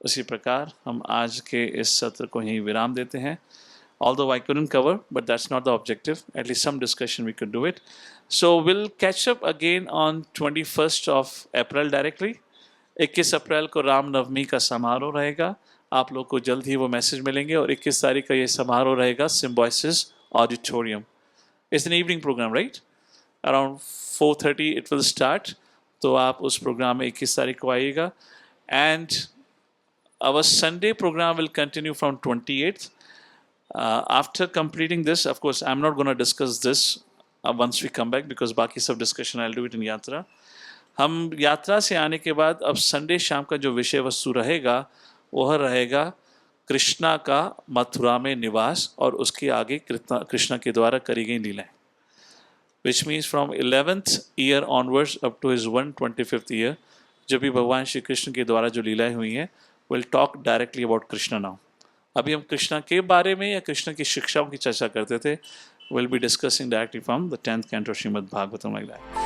उसी प्रकार हम आज के इस सत्र को यहीं विराम देते हैं। Although I couldn't cover, but that's not the objective. At least some discussion we could do it. So we'll catch up again on 21st of April directly. 21 अप्रैल को रामनवमी का समारोह रहेगा, आप लोग को जल्द ही वो मैसेज मिलेंगे, और 21 तारीख का ये समारोह रहेगा Symbiosis auditorium. It's an evening programme, right? Around 4:30 it will start, तो आप उस प्रोग्राम में 21 तारीख को आइएगा। And our Sunday programme will continue from 28th. After completing this, of course, I'm not going to discuss this once we come back, because बाकी सब discussion I'll do it in यात्रा। हम यात्रा से आने के बाद अब संडे शाम का जो विषय वस्तु रहेगा वह रहेगा कृष्णा का मथुरा में निवास और उसके आगे कृष्णा के द्वारा करी गई लीलाएं, which means from 11th year onwards up to his 125th year, जब भी भगवान श्री कृष्ण के द्वारा जो लीलाएं हुई हैं, will talk directly about Krishna now. अभी हम कृष्णा के बारे में या कृष्ण की शिक्षाओं की चर्चा करते थे. Will be discussing directly from the 10th canto Shrimad Bhagavatam like that.